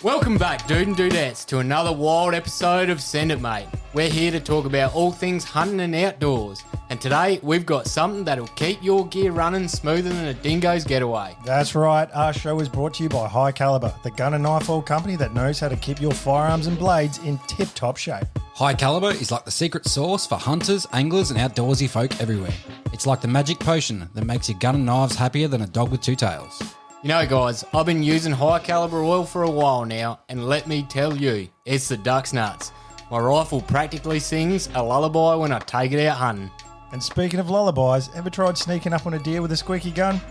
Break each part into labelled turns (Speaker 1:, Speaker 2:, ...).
Speaker 1: Welcome back, dude and dudettes, to another wild episode of Send It Mate. We're here to talk about all things hunting and outdoors. And today, we've got something that'll keep your gear running smoother than a dingo's getaway.
Speaker 2: That's right. Our show is brought to you by High Caliber, the gun and knife oil company that knows how to keep your firearms and blades in tip-top shape.
Speaker 3: High Caliber is like the secret sauce for hunters, anglers, and outdoorsy folk everywhere. It's like the magic potion that makes your gun and knives happier than a dog with two tails.
Speaker 1: You know, guys, I've been using High Caliber oil for a while now, and let me tell you, it's the duck's nuts. My rifle practically sings a lullaby when I take it out hunting.
Speaker 2: And speaking of lullabies, ever tried sneaking up on a deer with a squeaky gun?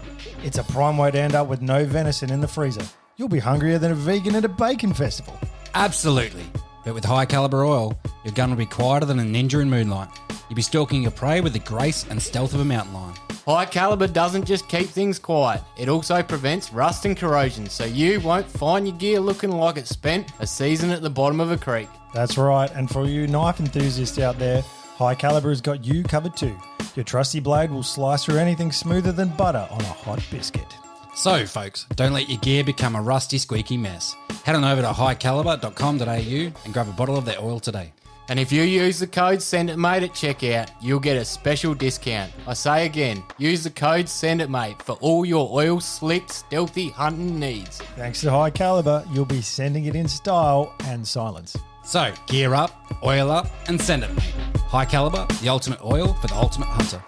Speaker 2: It's a prime way to end up with no venison in the freezer. You'll be hungrier than a vegan at a bacon festival.
Speaker 3: Absolutely. But with High Caliber oil, your gun will be quieter than a ninja in moonlight. You'll be stalking your prey with the grace and stealth of a mountain lion.
Speaker 1: High Caliber doesn't just keep things quiet, it also prevents rust and corrosion, so you won't find your gear looking like it spent a season at the bottom of a creek.
Speaker 2: That's right, and for you knife enthusiasts out there, High Caliber has got you covered too. Your trusty blade will slice through anything smoother than butter on a hot biscuit.
Speaker 3: So, folks, don't let your gear become a rusty, squeaky mess. Head on over to highcaliber.com.au and grab a bottle of their oil today.
Speaker 1: And if you use the code SENDITMATE at checkout, you'll get a special discount. I say again, use the code SENDITMATE for all your oil slick, stealthy hunting needs.
Speaker 2: Thanks to High Caliber, you'll be sending it in style and silence.
Speaker 3: So, gear up, oil up, and send it, mate. High Caliber, the ultimate oil for the ultimate hunter.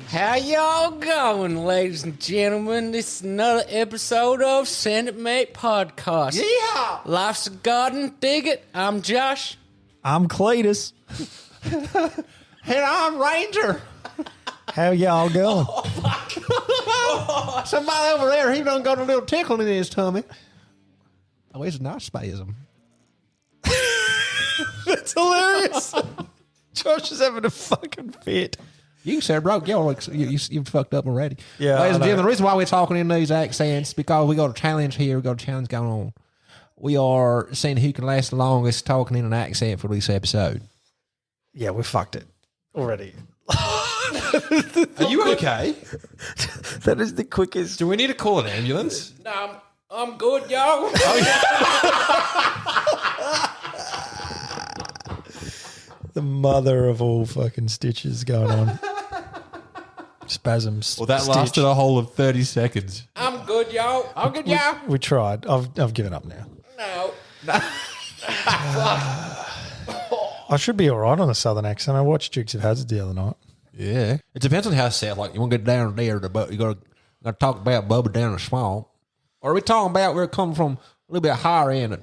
Speaker 1: How y'all going, ladies and gentlemen? This is another episode of Send It Mate Podcast.
Speaker 4: Yeah.
Speaker 1: Life's a garden, dig it. I'm Josh.
Speaker 2: I'm Cletus.
Speaker 4: And I'm Ranger.
Speaker 2: How y'all going?
Speaker 4: Somebody over there, he done got a little tickle in his tummy. Oh, it's not spasm.
Speaker 2: That's hilarious. Josh is having a fucking fit.
Speaker 4: You said, bro, you fucked up already.
Speaker 2: Yeah,
Speaker 4: ladies
Speaker 2: I
Speaker 4: and
Speaker 2: know.
Speaker 4: gentlemen, the reason why we're talking in these accents because we got a challenge here. We got a challenge going on. We are seeing who can last the longest talking in an accent for this episode.
Speaker 2: Yeah, we fucked it already.
Speaker 5: Are you okay?
Speaker 2: That is the quickest.
Speaker 5: Do we need to call an ambulance?
Speaker 1: No, I'm good, y'all.
Speaker 2: The mother of all fucking stitches going on. Spasms.
Speaker 5: Well, that
Speaker 2: stitch.
Speaker 5: lasted a whole of 30 seconds.
Speaker 1: I'm good, y'all. I'm good, y'all.
Speaker 2: We tried. I've given up now.
Speaker 1: No.
Speaker 5: Oh.
Speaker 2: I should be all right on a southern accent. I watched Dukes of Hazzard the other night.
Speaker 5: Yeah. It depends on how south. Like, you want to get down there, you got to talk about Bubba down the swamp. Or are we talking about where it comes from a little bit higher end of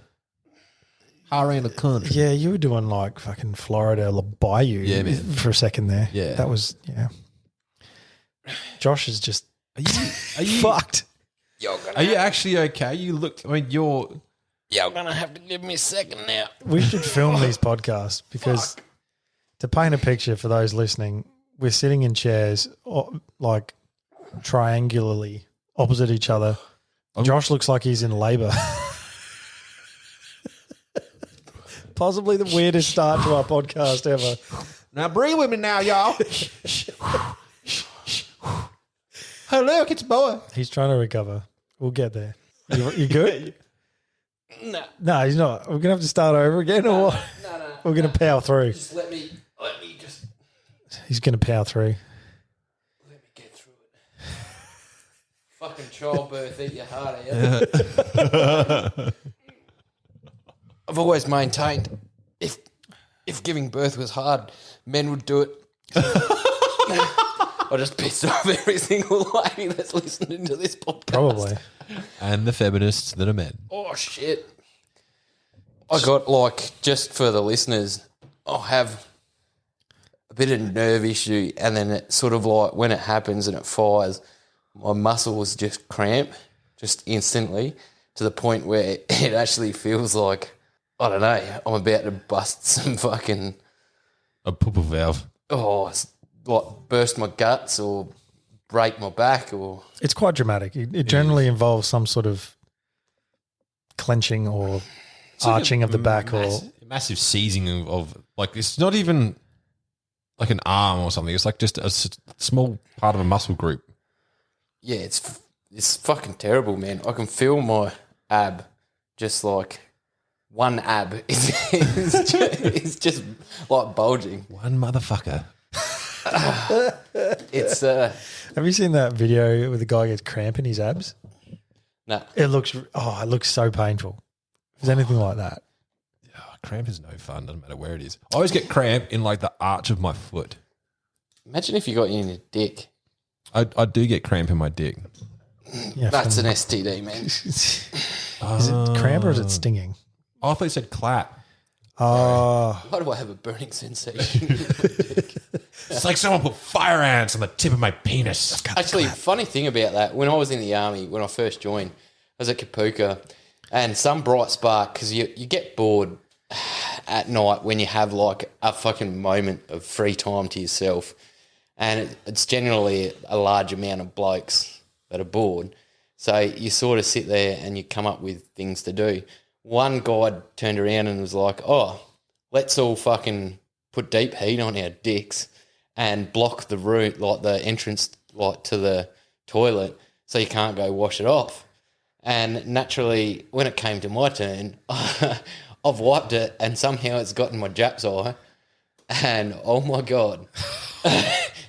Speaker 5: the country?
Speaker 2: Yeah, you were doing like fucking Florida Bayou for a second there.
Speaker 5: Yeah.
Speaker 2: That was, yeah. Josh is just
Speaker 5: Are you
Speaker 2: fucked.
Speaker 5: Are you actually okay? You look, I mean,
Speaker 1: Y'all gonna have to give me a second now.
Speaker 2: We should film these podcasts because to paint a picture for those listening, we're sitting in chairs like triangularly opposite each other. Josh looks like he's in labour. Possibly the weirdest start to our podcast ever.
Speaker 4: Now breathe with me now, y'all. Oh, look, it's a boy.
Speaker 2: He's trying to recover. We'll get there. You good?
Speaker 1: No.
Speaker 2: No, he's not. We're going to have to start over again or what?
Speaker 1: No.
Speaker 2: We're going to power through.
Speaker 1: Just let me just
Speaker 2: He's going to power through.
Speaker 1: let me get through it. Fucking childbirth, eat your heart out. I've always maintained if giving birth was hard, men would do it. I just pissed off every single lady that's listening to this podcast.
Speaker 2: Probably.
Speaker 5: and the feminists that are men.
Speaker 1: Oh, shit. I got, like, just for the listeners, I'll have a bit of nerve issue, and then it sort of like when it happens and it fires, my muscles just cramp just instantly to the point where it actually feels like I don't know. I'm about to bust some fucking
Speaker 5: A pooper valve.
Speaker 1: like burst my guts or break my back or
Speaker 2: It's quite dramatic. It generally involves some sort of clenching or arching of the back or
Speaker 5: massive seizing of like, it's not even like an arm or something. It's like just a small part of a muscle group.
Speaker 1: yeah, it's fucking terrible, man. I can feel my ab, just like one ab is just like bulging.
Speaker 5: One motherfucker.
Speaker 1: It's
Speaker 2: Have you seen that video where the guy gets cramp in his abs?
Speaker 1: no.
Speaker 2: It looks so painful. If there's anything like that.
Speaker 5: Oh, cramp is no fun. Doesn't matter where it is. I always get cramp in like the arch of my foot.
Speaker 1: Imagine if you got you in your dick.
Speaker 5: I do get cramp in my dick.
Speaker 2: Yeah,
Speaker 1: That's an STD, man.
Speaker 2: is it cramp or is it stinging?
Speaker 5: Oh, I thought you said clap.
Speaker 2: Oh,
Speaker 1: Why do I have a burning sensation?
Speaker 5: It's like someone put fire ants on the tip of my penis.
Speaker 1: Actually, funny thing about that, when I was in the army, when I first joined, I was at Kapuka, and some bright spark, because you get bored at night when you have like a fucking moment of free time to yourself, and it's generally a large amount of blokes that are bored. So you sort of sit there and you come up with things to do. One guy turned around and was like, oh, let's all fucking put deep heat on our dicks and block the route, like the entrance like to the toilet, so you can't go wash it off. And naturally, when it came to my turn, I've wiped it and somehow it's got in my Jap's eye. And oh my God,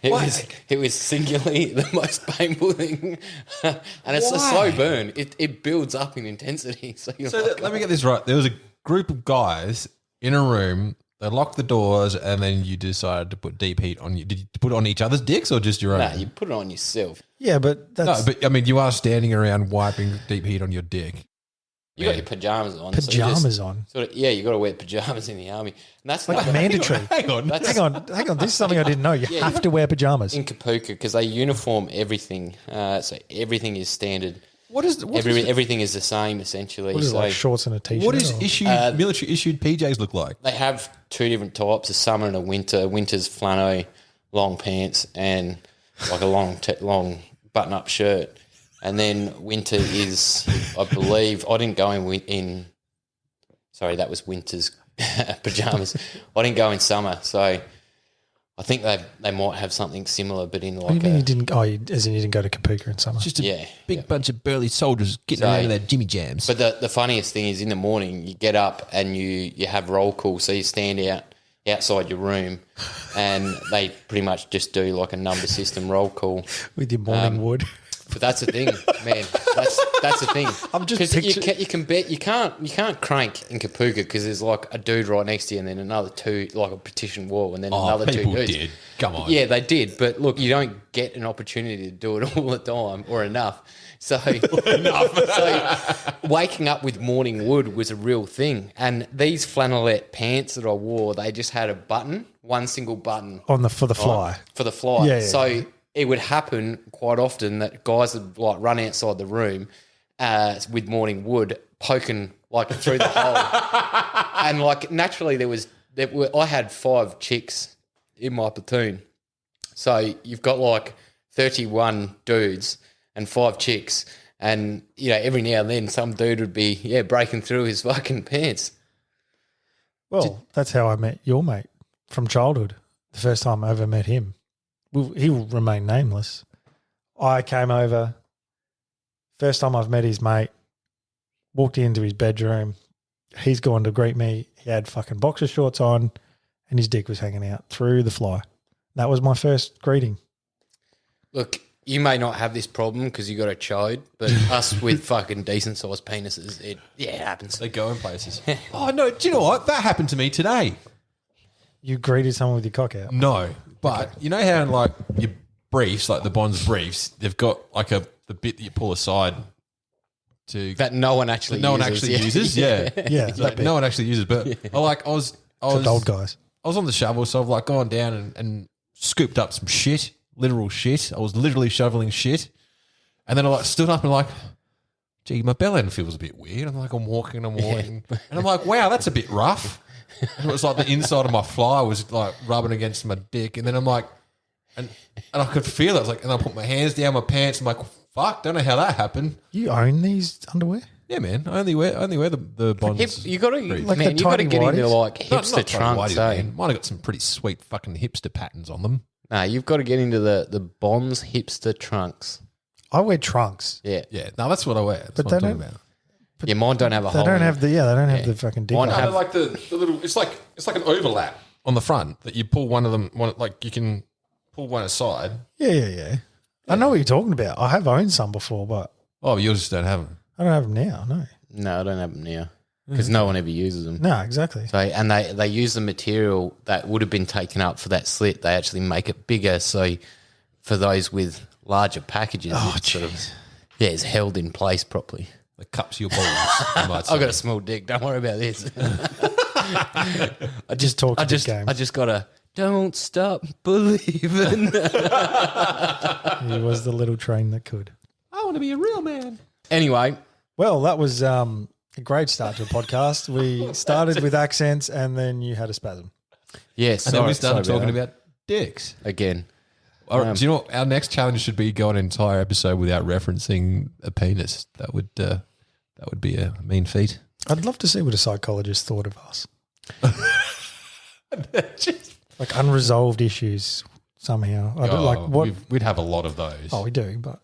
Speaker 1: it was singularly the most painful thing. And it's a slow burn. It builds up in intensity. So you're like,
Speaker 5: Let me get this right. There was a group of guys in a room. They locked the doors, and then you decided to put deep heat on you. Did you put it on each other's dicks or just your own?
Speaker 1: nah, you put it on yourself.
Speaker 2: yeah, but that's
Speaker 5: No, but I mean, you are standing around wiping deep heat on your dick.
Speaker 1: You got your pajamas on. so you
Speaker 2: pajamas
Speaker 1: just
Speaker 2: on.
Speaker 1: Sort of, yeah, you got to wear pajamas in the army. And that's
Speaker 2: Like
Speaker 1: not
Speaker 2: mandatory.
Speaker 5: Hang on.
Speaker 1: That's
Speaker 2: Hang on. This is something I didn't know. You
Speaker 1: Yeah.
Speaker 2: have to wear pajamas.
Speaker 1: in Kapuka because they uniform everything. So everything is standard.
Speaker 5: What is
Speaker 1: Everything is the same essentially.
Speaker 2: What is it,
Speaker 1: So
Speaker 2: like shorts and a t-shirt?
Speaker 5: what is
Speaker 2: or-
Speaker 5: issued military issued PJs look like?
Speaker 1: they have two different types: a summer and a winter. Winter's flannel, long pants, and like a long button-up shirt. And then winter is, I believe, I didn't go in. Sorry, that was winter's pajamas. I didn't go in summer, so I think they might have something similar, but in
Speaker 2: What do
Speaker 1: like
Speaker 2: you mean you didn't? Oh, as in you didn't go to Kapuka in summer.
Speaker 5: Just a
Speaker 1: yeah,
Speaker 5: big
Speaker 1: yeah.
Speaker 5: bunch of burly soldiers getting
Speaker 1: So-
Speaker 5: around in their Jimmy Jams.
Speaker 1: But the funniest thing is in the morning you get up and you have roll call, so you stand outside your room, and they pretty much just do like a number system roll call.
Speaker 2: with your morning wood.
Speaker 1: But that's the thing, man. That's the thing.
Speaker 2: I'm just
Speaker 1: 'Cause
Speaker 2: picture-
Speaker 1: you can bet you can't crank in Kapuka because there's like a dude right next to you, and then another two, like a petition wall, and then another two
Speaker 5: people
Speaker 1: dudes.
Speaker 5: did. Come on.
Speaker 1: Yeah, they did. But look, you don't get an opportunity to do it all the time or enough. So waking up with morning wood was a real thing. And these flannelette pants that I wore, they just had a button, one single button
Speaker 2: For the fly.
Speaker 1: for the fly.
Speaker 2: Yeah, yeah,
Speaker 1: So
Speaker 2: yeah.
Speaker 1: it would happen quite often that guys would like run outside the room with morning wood poking like through the hole, and like naturally I had 5 chicks in my platoon, so you've got like 31 dudes and 5 chicks, and every now and then some dude would be breaking through his fucking pants.
Speaker 2: Well, that's how I met your mate from childhood. The first time I ever met him. He will remain nameless. I came over, first time I've met his mate, walked into his bedroom. He's gone to greet me. He had fucking boxer shorts on and his dick was hanging out through the fly. That was my first greeting.
Speaker 1: Look, you may not have this problem because you got a chode, but us with fucking decent sized penises, it happens.
Speaker 5: They go in places. Oh, no. Do you know what? That happened to me today.
Speaker 2: You greeted someone with your cock out.
Speaker 5: No. But you know how in like your briefs, like the Bonds briefs, they've got like the bit that you pull aside to
Speaker 1: That no one actually
Speaker 5: uses. Yeah.
Speaker 2: Yeah,
Speaker 5: Like,
Speaker 2: that bit.
Speaker 5: no one actually uses. But I was
Speaker 2: For the old guys.
Speaker 5: I was on the shovel, so I've like gone down and scooped up some shit, literal shit. I was literally shoveling shit. And then I like stood up and like, gee, my belly feels a bit weird. I'm walking, and I'm like, wow, that's a bit rough. And it was like the inside of my fly was like rubbing against my dick, and then I'm like, and I could feel it. I was like, and I put my hands down my pants. I'm like, fuck, don't know how that happened.
Speaker 2: You own these underwear?
Speaker 5: Yeah, man. I only wear the Bonds.
Speaker 1: You got to,
Speaker 2: Like
Speaker 1: man.
Speaker 2: the
Speaker 1: You got to
Speaker 2: tiny
Speaker 1: get into
Speaker 2: whities?
Speaker 1: like hipster
Speaker 5: Not
Speaker 1: trunks.
Speaker 5: man. Mine have got some pretty sweet fucking hipster patterns on them.
Speaker 1: Nah, you've got to get into the Bonds hipster trunks.
Speaker 2: I wear trunks.
Speaker 1: Yeah,
Speaker 5: Yeah, no, that's what I wear. That's
Speaker 2: But
Speaker 5: what I'm
Speaker 2: they
Speaker 5: talking
Speaker 2: don't-
Speaker 5: about.
Speaker 1: yeah. Mine don't have a
Speaker 2: They
Speaker 1: hole.
Speaker 2: don't
Speaker 1: in
Speaker 2: have
Speaker 1: it.
Speaker 2: the they don't have the fucking dick.
Speaker 1: Mine
Speaker 2: on.
Speaker 1: have-
Speaker 5: No, like the little. It's like an overlap on the front that you pull one of them. Like you can pull one aside.
Speaker 2: Yeah. I know what you're talking about. I have owned some before, but
Speaker 5: Oh, you just don't have them.
Speaker 2: I don't have them now. No.
Speaker 1: No, I don't have them now because no one ever uses them.
Speaker 2: No, exactly.
Speaker 1: So and they use the material that would have been taken up for that slit. They actually make it bigger. So for those with larger packages, it's sort of it's held in place properly.
Speaker 5: It cups your balls. You might say.
Speaker 1: I've got a small dick. Don't worry about this. I just
Speaker 2: talk a
Speaker 1: I
Speaker 2: big
Speaker 1: just
Speaker 2: game.
Speaker 1: I just gotta don't stop believing.
Speaker 2: He was the little train that could.
Speaker 5: I want to be a real man.
Speaker 1: Anyway,
Speaker 2: Well, that was a great start to a podcast. We started with accents, and then you had a spasm.
Speaker 1: yes.
Speaker 5: And then we started talking about dicks.
Speaker 1: again.
Speaker 5: All right, do you know what our next challenge should be? Go an entire episode without referencing a penis. That would be a mean feat.
Speaker 2: I'd love to see what a psychologist thought of us. Like unresolved issues somehow. I don't like what.
Speaker 5: We'd have a lot of those.
Speaker 2: Oh, we do, but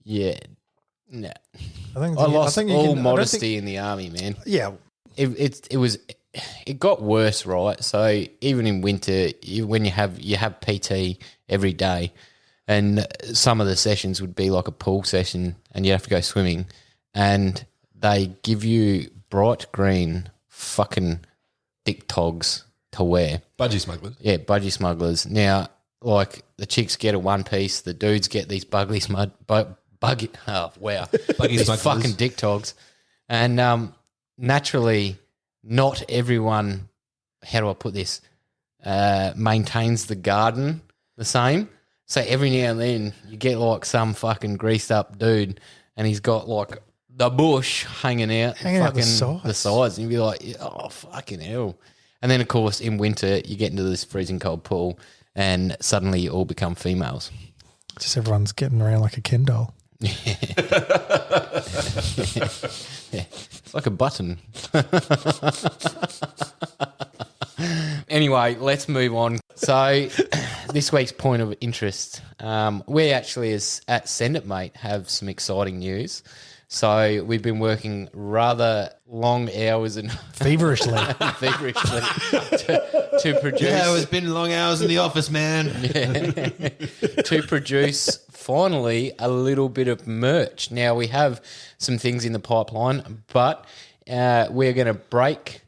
Speaker 1: Yeah. No.
Speaker 2: I think
Speaker 1: I lost
Speaker 2: think you
Speaker 1: all
Speaker 2: can- I don't
Speaker 1: modesty
Speaker 2: think-
Speaker 1: in the army, man.
Speaker 2: Yeah,
Speaker 1: It got worse, right? So even in winter, when you have PT every day, and some of the sessions would be like a pool session, and you have to go swimming, and they give you bright green fucking dick togs to wear.
Speaker 5: Budgie smugglers.
Speaker 1: Yeah, budgie smugglers. Now, like the chicks get a one piece, the dudes get these buggy these
Speaker 5: smugglers.
Speaker 1: fucking dick togs, and naturally, not everyone. How do I put this? Maintains the garden the same. So every now and then you get like some fucking greased up dude, and he's got like the bush hanging out
Speaker 2: the
Speaker 1: sides, and you'd be like, oh fucking hell. And then of course in winter you get into this freezing cold pool, and suddenly you all become females.
Speaker 2: just everyone's getting around like a Ken doll.
Speaker 1: Yeah, it's like a button. Anyway, let's move on. So, this week's point of interest, we actually, at Send It Mate, have some exciting news. So, we've been working rather long hours and
Speaker 2: Feverishly.
Speaker 1: feverishly to produce.
Speaker 5: Yeah, it's been long hours in the office, man.
Speaker 1: To produce finally a little bit of merch. Now we have some things in the pipeline, but we're going to break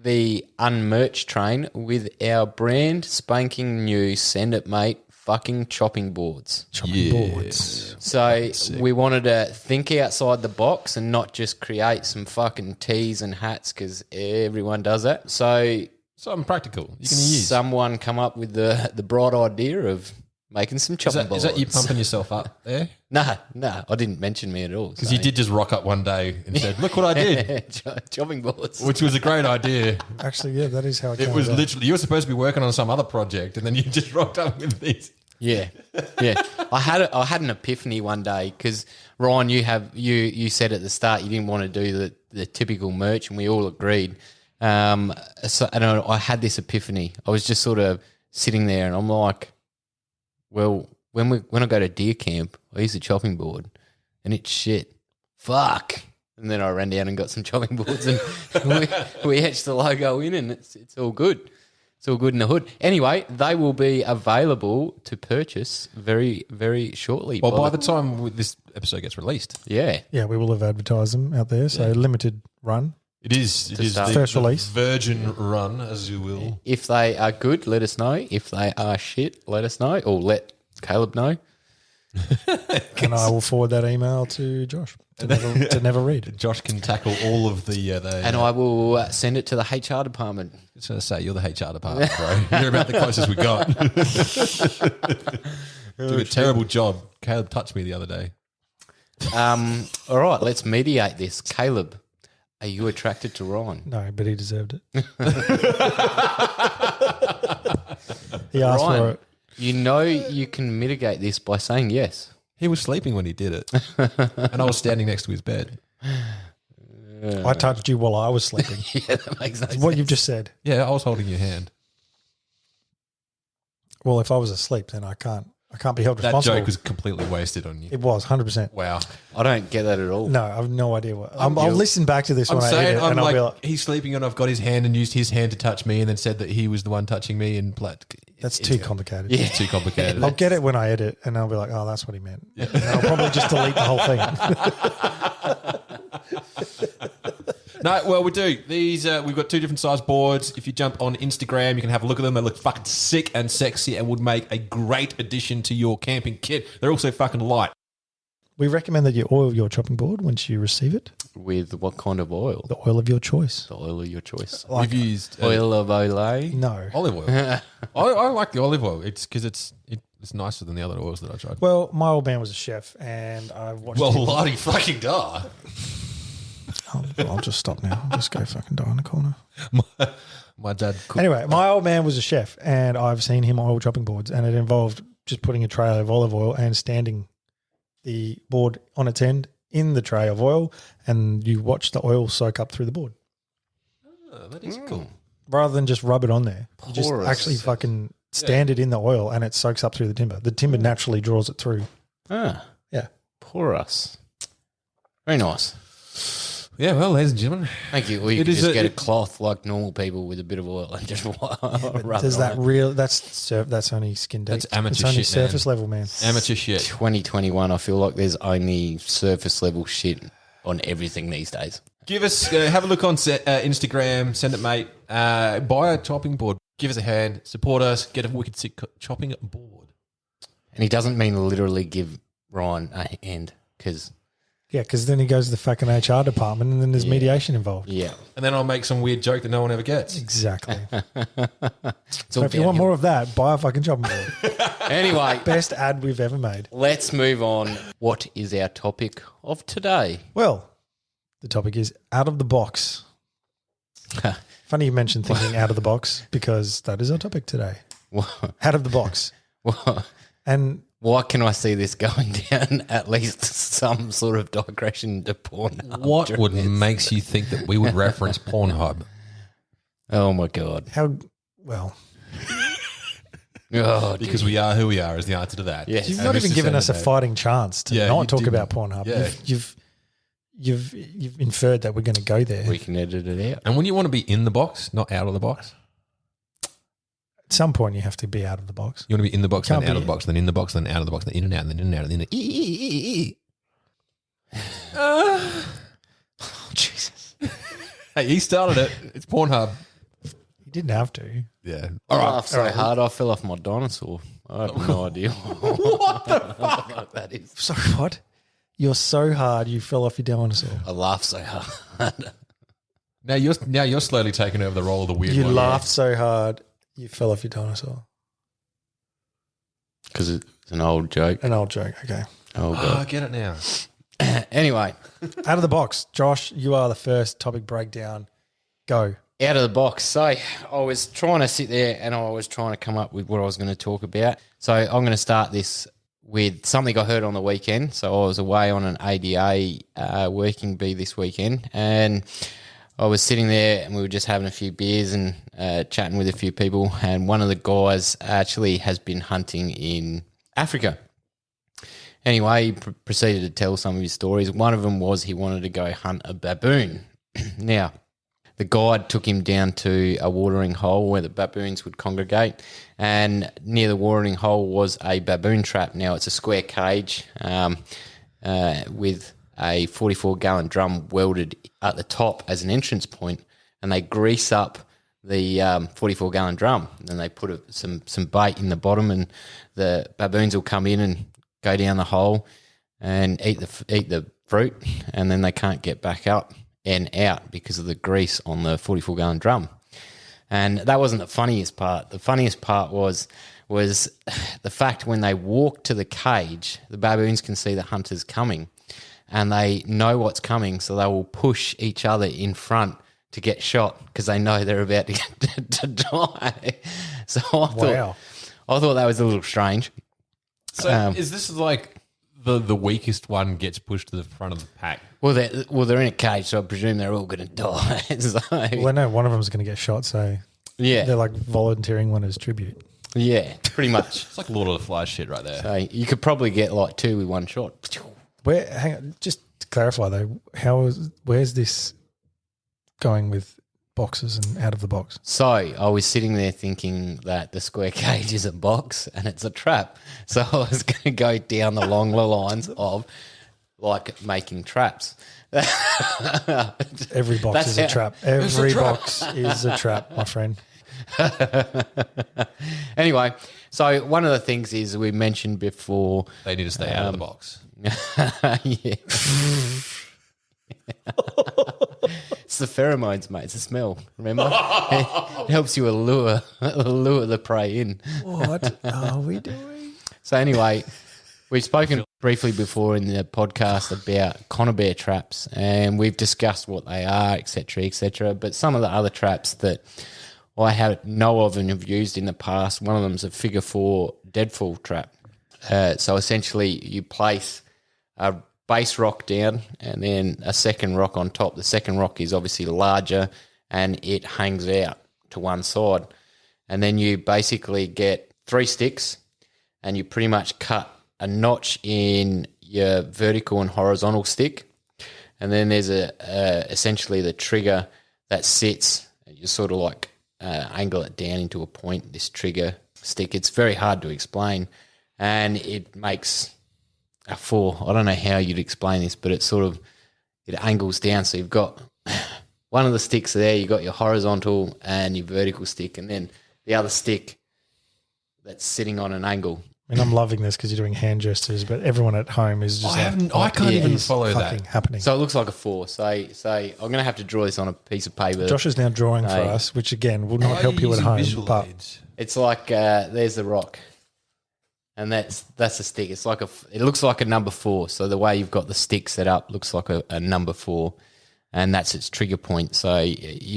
Speaker 1: the unmerch train with our brand spanking new Send It Mate fucking chopping boards.
Speaker 2: Chopping boards.
Speaker 1: So we wanted to think outside the box and not just create some fucking tees and hats because everyone does that. So
Speaker 5: Something practical you can use.
Speaker 1: someone come up with the bright idea of making some chopping boards.
Speaker 5: Is that you pumping yourself up there?
Speaker 1: No, I didn't mention me at all.
Speaker 5: Because you did just rock up one day and said, "Look what I did,"
Speaker 1: chopping boards.
Speaker 5: which was a great idea.
Speaker 2: Actually, yeah, that is how it
Speaker 5: It
Speaker 2: came
Speaker 5: was
Speaker 2: about.
Speaker 5: literally you were supposed to be working on some other project, and then you just rocked up with these.
Speaker 1: Yeah. I had an epiphany one day because Ryan, you said at the start you didn't want to do the typical merch, and we all agreed. So I had this epiphany. I was just sort of sitting there, and I'm like, well, when I go to deer camp, I use the chopping board, and it's shit. Fuck. And then I ran down and got some chopping boards, and we etched the logo in, and it's all good. It's all good in the hood. Anyway, they will be available to purchase very, very shortly.
Speaker 5: Well, by the time this episode gets released,
Speaker 1: yeah.
Speaker 2: Yeah, we will have advertised them out there. So limited run.
Speaker 5: it is
Speaker 1: start.
Speaker 5: the,
Speaker 2: First
Speaker 5: the
Speaker 2: release.
Speaker 5: virgin run, as you will.
Speaker 1: If they are good, let us know. If they are shit, let us know, or let Caleb know.
Speaker 2: And I will forward that email to Josh to never read.
Speaker 5: Josh can tackle all of the.
Speaker 1: And I will send it to the HR department.
Speaker 5: I was going to say you're the HR department, bro. You're about the closest we got. Did a terrible job. Caleb touched me the other day.
Speaker 1: All right, let's mediate this. Caleb, are you attracted to Ryan?
Speaker 2: No, but he deserved it. He asked for
Speaker 1: Ryan,
Speaker 2: it.
Speaker 1: you know you can mitigate this by saying yes.
Speaker 5: He was sleeping when he did it, and I was standing next to his bed.
Speaker 2: I touched you while I was sleeping.
Speaker 1: Yeah, that makes no
Speaker 2: It's
Speaker 1: sense.
Speaker 2: what you've just said.
Speaker 5: Yeah, I was holding your hand.
Speaker 2: Well, if I was asleep, then I can't be held
Speaker 5: That
Speaker 2: responsible.
Speaker 5: joke was completely wasted on you.
Speaker 2: It was 100%.
Speaker 5: Wow.
Speaker 1: I don't get that at all.
Speaker 2: No, I have no idea what. I'll listen back to this
Speaker 5: I'm
Speaker 2: when I
Speaker 5: saying,
Speaker 2: edit,
Speaker 5: I'm
Speaker 2: and I'll
Speaker 5: like,
Speaker 2: be like,
Speaker 5: he's sleeping and I've got his hand and used his hand to touch me and then said that he was the one touching me and
Speaker 2: "That's too complicated."
Speaker 1: Yeah.
Speaker 5: It's too complicated.
Speaker 2: I'll get it when I edit, and I'll be like, "Oh, that's what he meant." And I'll probably just delete the whole thing.
Speaker 5: No, well, we do. These we've got 2 different size boards. If you jump on Instagram, you can have a look at them. They look fucking sick and sexy and would make a great addition to your camping kit. They're also fucking light.
Speaker 2: We recommend that you oil your chopping board once you receive it.
Speaker 1: With what kind of oil?
Speaker 2: The oil of your choice.
Speaker 1: The oil of your choice.
Speaker 5: We've used
Speaker 1: Oil of Olay.
Speaker 2: No.
Speaker 5: olive oil. I like the olive oil. It's because it's nicer than the other oils that I tried.
Speaker 2: Well, my old man was a chef, and I've watched.
Speaker 5: Well,
Speaker 2: him.
Speaker 5: Lottie fucking da.
Speaker 2: I'll just stop now. I'll just go fucking die in the corner.
Speaker 5: My dad cooked.
Speaker 2: Anyway, my old man was a chef, and I've seen him oil chopping boards, and it involved just putting a tray of olive oil and standing the board on its end in the tray of oil, and you watch the oil soak up through the board
Speaker 5: Oh, that is cool.
Speaker 2: rather than just rub it on there. You just
Speaker 1: Porous.
Speaker 2: actually fucking stand it in the oil, and it soaks up through the timber. The timber naturally draws it through.
Speaker 1: Ah,
Speaker 2: Yeah.
Speaker 1: porous. Very nice.
Speaker 5: Yeah, well, ladies and gentlemen,
Speaker 1: Thank you. Or you
Speaker 5: It
Speaker 1: could
Speaker 5: is
Speaker 1: just
Speaker 5: a-
Speaker 1: get a
Speaker 5: it-
Speaker 1: cloth like normal people with a bit of oil and just rub
Speaker 2: Does
Speaker 1: it
Speaker 2: that
Speaker 1: on.
Speaker 2: real? That's only skin deep.
Speaker 5: That's amateur
Speaker 2: It's only
Speaker 5: shit, man.
Speaker 2: surface level, man.
Speaker 5: amateur shit.
Speaker 1: 2021, I feel like there's only surface level shit on everything these days.
Speaker 5: Give us, have a look on Instagram, send it, mate. Buy a chopping board. Give us a hand. Support us. Get a wicked sick chopping board.
Speaker 1: And he doesn't mean literally give Ryan a hand because,
Speaker 2: Yeah, because then he goes to the fucking HR department, and then there's mediation involved.
Speaker 1: yeah.
Speaker 5: And then I'll make some weird joke that no one ever gets.
Speaker 2: Exactly.
Speaker 1: It's
Speaker 2: So
Speaker 1: all
Speaker 2: if you want
Speaker 1: downhill.
Speaker 2: more of that, buy a fucking chopping board.
Speaker 1: Anyway,
Speaker 2: Best ad we've ever made.
Speaker 1: let's move on. What is our topic of today?
Speaker 2: Well, the topic is out of the box. Funny you mentioned thinking out of the box, because that is our topic today. Out of the box. And
Speaker 1: Why can I see this going down at least some sort of digression to porn?
Speaker 5: What would makes you think that we would reference Pornhub?
Speaker 1: Oh my god!
Speaker 2: how, well,
Speaker 1: Oh,
Speaker 5: Because we are who we are is the answer to that.
Speaker 1: Yes.
Speaker 2: you've
Speaker 1: And
Speaker 2: not
Speaker 5: this
Speaker 2: even
Speaker 5: is
Speaker 2: given us a
Speaker 5: Saturday.
Speaker 2: fighting chance to
Speaker 5: Yeah,
Speaker 2: not
Speaker 5: you
Speaker 2: talk
Speaker 5: didn't.
Speaker 2: about Pornhub.
Speaker 5: Yeah.
Speaker 2: You've inferred that we're going to go there.
Speaker 1: we can edit it out.
Speaker 5: And when you want to be in the box, not out of the box,
Speaker 2: At some point, you have to be out of the box.
Speaker 5: you want to be in the box,
Speaker 2: Can't
Speaker 5: then out
Speaker 2: be-
Speaker 5: of the box, then in the box, then out of the box, then in and out, and then in and out, and then
Speaker 1: Jesus.
Speaker 5: Hey, he started it. It's Pornhub.
Speaker 2: You didn't have to.
Speaker 5: Yeah.
Speaker 1: I laughed so hard I fell off my dinosaur. I have no idea what the fuck that is.
Speaker 2: Sorry, what? You're so hard you fell off your dinosaur.
Speaker 1: I laughed so hard.
Speaker 5: Now you're slowly taking over the role of the weird
Speaker 2: You
Speaker 5: one.
Speaker 2: laughed so hard you fell off your dinosaur.
Speaker 1: Because it's an old joke.
Speaker 2: An old joke. Okay.
Speaker 1: Oh,
Speaker 5: Oh,
Speaker 1: God.
Speaker 5: I get it now.
Speaker 1: Anyway,
Speaker 2: Out of the box. Josh, you are the first topic breakdown. Go.
Speaker 1: out of the box. So I was trying to sit there and I was trying to come up with what I was going to talk about. So I'm going to start this with something I heard on the weekend. So I was away on an ADA working bee this weekend, and I was sitting there and we were just having a few beers and chatting with a few people, and one of the guys actually has been hunting in Africa. Anyway, he proceeded to tell some of his stories. One of them was he wanted to go hunt a baboon. Now, the guide took him down to a watering hole where the baboons would congregate, and near the watering hole was a baboon trap. Now, it's a square cage with a 44-gallon drum welded at the top as an entrance point, and they grease up the 44-gallon drum, and they put some bait in the bottom, and the baboons will come in and go down the hole and eat the fruit, and then they can't get back up and out because of the grease on the 44-gallon drum. And that wasn't the funniest part. The funniest part was the fact when they walk to the cage, the baboons can see the hunters coming, and they know what's coming, so they will push each other in front to get shot because they know they're about to die. So I thought that was a little strange.
Speaker 5: So is this like the weakest one gets pushed to the front of the pack?
Speaker 1: Well, they're in a cage, so I presume they're all going to die. So,
Speaker 2: Well, I know one of them's going to get shot, so
Speaker 1: yeah,
Speaker 2: they're like volunteering one as tribute.
Speaker 1: yeah, pretty much.
Speaker 5: It's like Lord of the Flies shit right there.
Speaker 1: So you could probably get like 2 with one shot.
Speaker 2: Hang on, just to clarify though, where's this going with boxes and out of the box?
Speaker 1: So I was sitting there thinking that the square cage is a box and it's a trap. So I was going to go down the long lines of like making traps.
Speaker 2: Every box is a trap. Every box is a trap, my friend.
Speaker 1: Anyway, so one of the things is we mentioned before.
Speaker 5: They need to stay out of the box.
Speaker 1: Yeah. It's the pheromones, mate. It's the smell. Remember? It helps you allure the prey in.
Speaker 2: What are we doing?
Speaker 1: So anyway, we've spoken briefly before in the podcast about conibear traps, and we've discussed what they are, etc., etc. But some of the other traps that I know of and have used in the past, one of them is a figure 4 deadfall trap. So essentially you place a base rock down and then a second rock on top. The second rock is obviously larger and it hangs out to one side. And then you basically get 3 sticks and you pretty much cut a notch in your vertical and horizontal stick. And then there's essentially the trigger that sits. You sort of like angle it down into a point, this trigger stick. It's very hard to explain. And it makes a 4. I don't know how you'd explain this, but it angles down. So you've got one of the sticks there, you've got your horizontal and your vertical stick, and then the other stick that's sitting on an angle.
Speaker 2: I mean, I'm loving this because you're doing hand gestures, but everyone at home is just
Speaker 5: I can't even follow that.
Speaker 2: happening.
Speaker 1: So it looks like a 4. So I'm going to have to draw this on a piece of paper.
Speaker 2: Josh is now drawing for us, which again will not help you at home. But
Speaker 1: It's like there's the rock. And that's a stick. It's like it looks like a number 4. So the way you've got the stick set up looks like a number 4, and that's its trigger point. So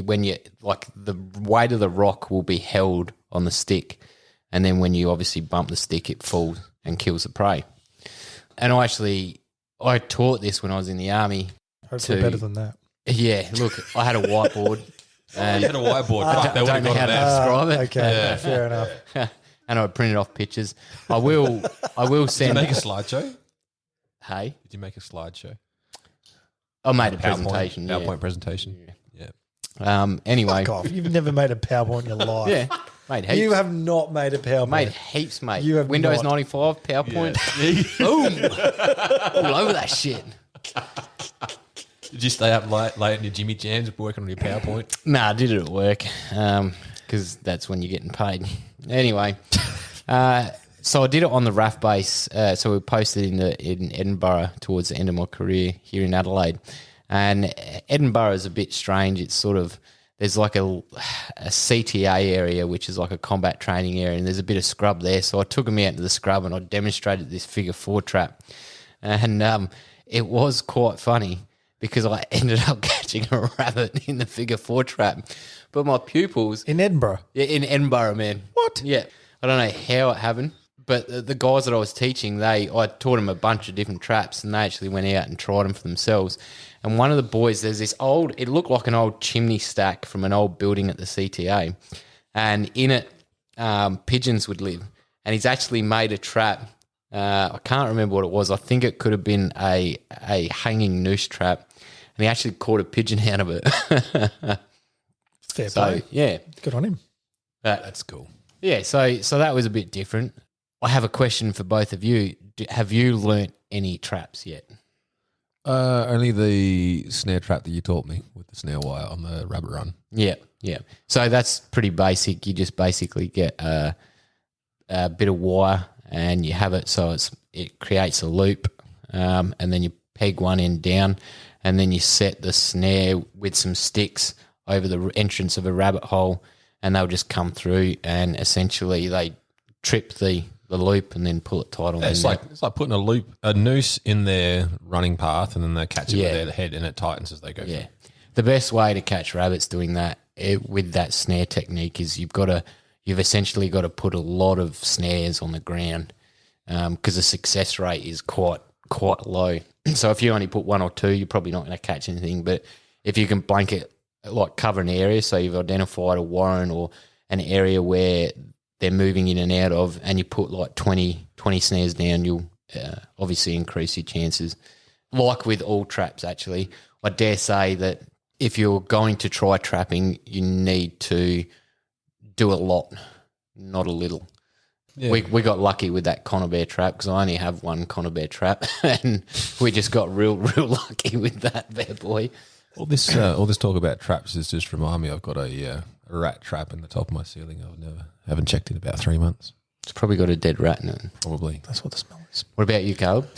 Speaker 1: when you like the weight of the rock will be held on the stick, and then when you obviously bump the stick, it falls and kills the prey. And I taught this when I was in the army.
Speaker 2: hopefully better than that.
Speaker 1: Yeah, look, I had a whiteboard. And
Speaker 5: You had a whiteboard. Fuck, they
Speaker 1: I
Speaker 5: would
Speaker 1: don't
Speaker 5: have
Speaker 1: know
Speaker 5: got
Speaker 1: how
Speaker 5: it
Speaker 1: to
Speaker 5: there.
Speaker 1: describe it.
Speaker 2: Okay, fair enough.
Speaker 1: And I printed off pictures. I will
Speaker 5: Did you
Speaker 1: send.
Speaker 5: make a slideshow?
Speaker 1: Hey,
Speaker 5: Did you make a slideshow?
Speaker 1: I made a presentation.
Speaker 5: PowerPoint presentation. Yeah.
Speaker 1: Yeah. Anyway,
Speaker 2: Fuck off. You've never made a PowerPoint in your life.
Speaker 1: yeah, made heaps.
Speaker 2: You have not made a PowerPoint.
Speaker 1: Made heaps, mate.
Speaker 2: You have
Speaker 1: Windows
Speaker 2: not.
Speaker 1: 95, PowerPoint. Boom. All over that shit.
Speaker 5: Did you stay up late in your Jimmy Jams working on your PowerPoint?
Speaker 1: Nah, I did it at work because that's when you're getting paid. Anyway, so I did it on the RAF base. So we posted in Edinburgh towards the end of my career here in Adelaide. And Edinburgh is a bit strange. It's sort of, there's like a CTA area, which is like a combat training area, and there's a bit of scrub there. So I took them out to the scrub and I demonstrated this figure 4 trap. And it was quite funny because I ended up catching a rabbit in the figure 4 trap. But my pupils...
Speaker 2: In Edinburgh?
Speaker 1: Yeah, in Edinburgh, man.
Speaker 2: What?
Speaker 1: Yeah. I don't know how it happened, but the guys that I was teaching, I taught them a bunch of different traps, and they actually went out and tried them for themselves. And one of the boys, there's this it looked like an old chimney stack from an old building at the CTA, and in it, pigeons would live. And he's actually made a trap. I can't remember what it was. I think it could have been a hanging noose trap, and he actually caught a pigeon out of it.
Speaker 2: Fair
Speaker 1: So
Speaker 2: play.
Speaker 1: yeah,
Speaker 2: Good on him.
Speaker 5: That's cool.
Speaker 1: yeah. So that was a bit different. I have a question for both of you. Have you learnt any traps yet?
Speaker 5: Only the snare trap that you taught me with the snare wire on the rabbit run.
Speaker 1: Yeah, yeah. So that's pretty basic. You just basically get a bit of wire and you have it so it creates a loop, and then you peg one end down, and then you set the snare with some sticks over the entrance of a rabbit hole, and they'll just come through, and essentially they trip the the loop and then pull it tight on.
Speaker 5: It's like putting a noose in their running path, and then they catch it with their head, and it tightens as they go.
Speaker 1: Yeah, the best way to catch rabbits doing that with that snare technique is you've essentially got to put a lot of snares on the ground because the success rate is quite low. So if you only put one or two, you're probably not going to catch anything. But if you can blanket, like cover an area, so you've identified a warren or an area where they're moving in and out of, and you put like 20 snares down, you'll obviously increase your chances. Like with all traps, actually, I dare say that if you're going to try trapping, you need to do a lot, not a little. Yeah. We got lucky with that Conor bear trap because I only have one Conor bear trap, and we just got real lucky with that bear boy.
Speaker 5: All this talk about traps is just remind me I've got a rat trap in the top of my ceiling. Haven't checked in about 3 months.
Speaker 1: It's probably got a dead rat in it.
Speaker 5: Probably.
Speaker 2: That's what the smell is.
Speaker 1: What about you, Caleb?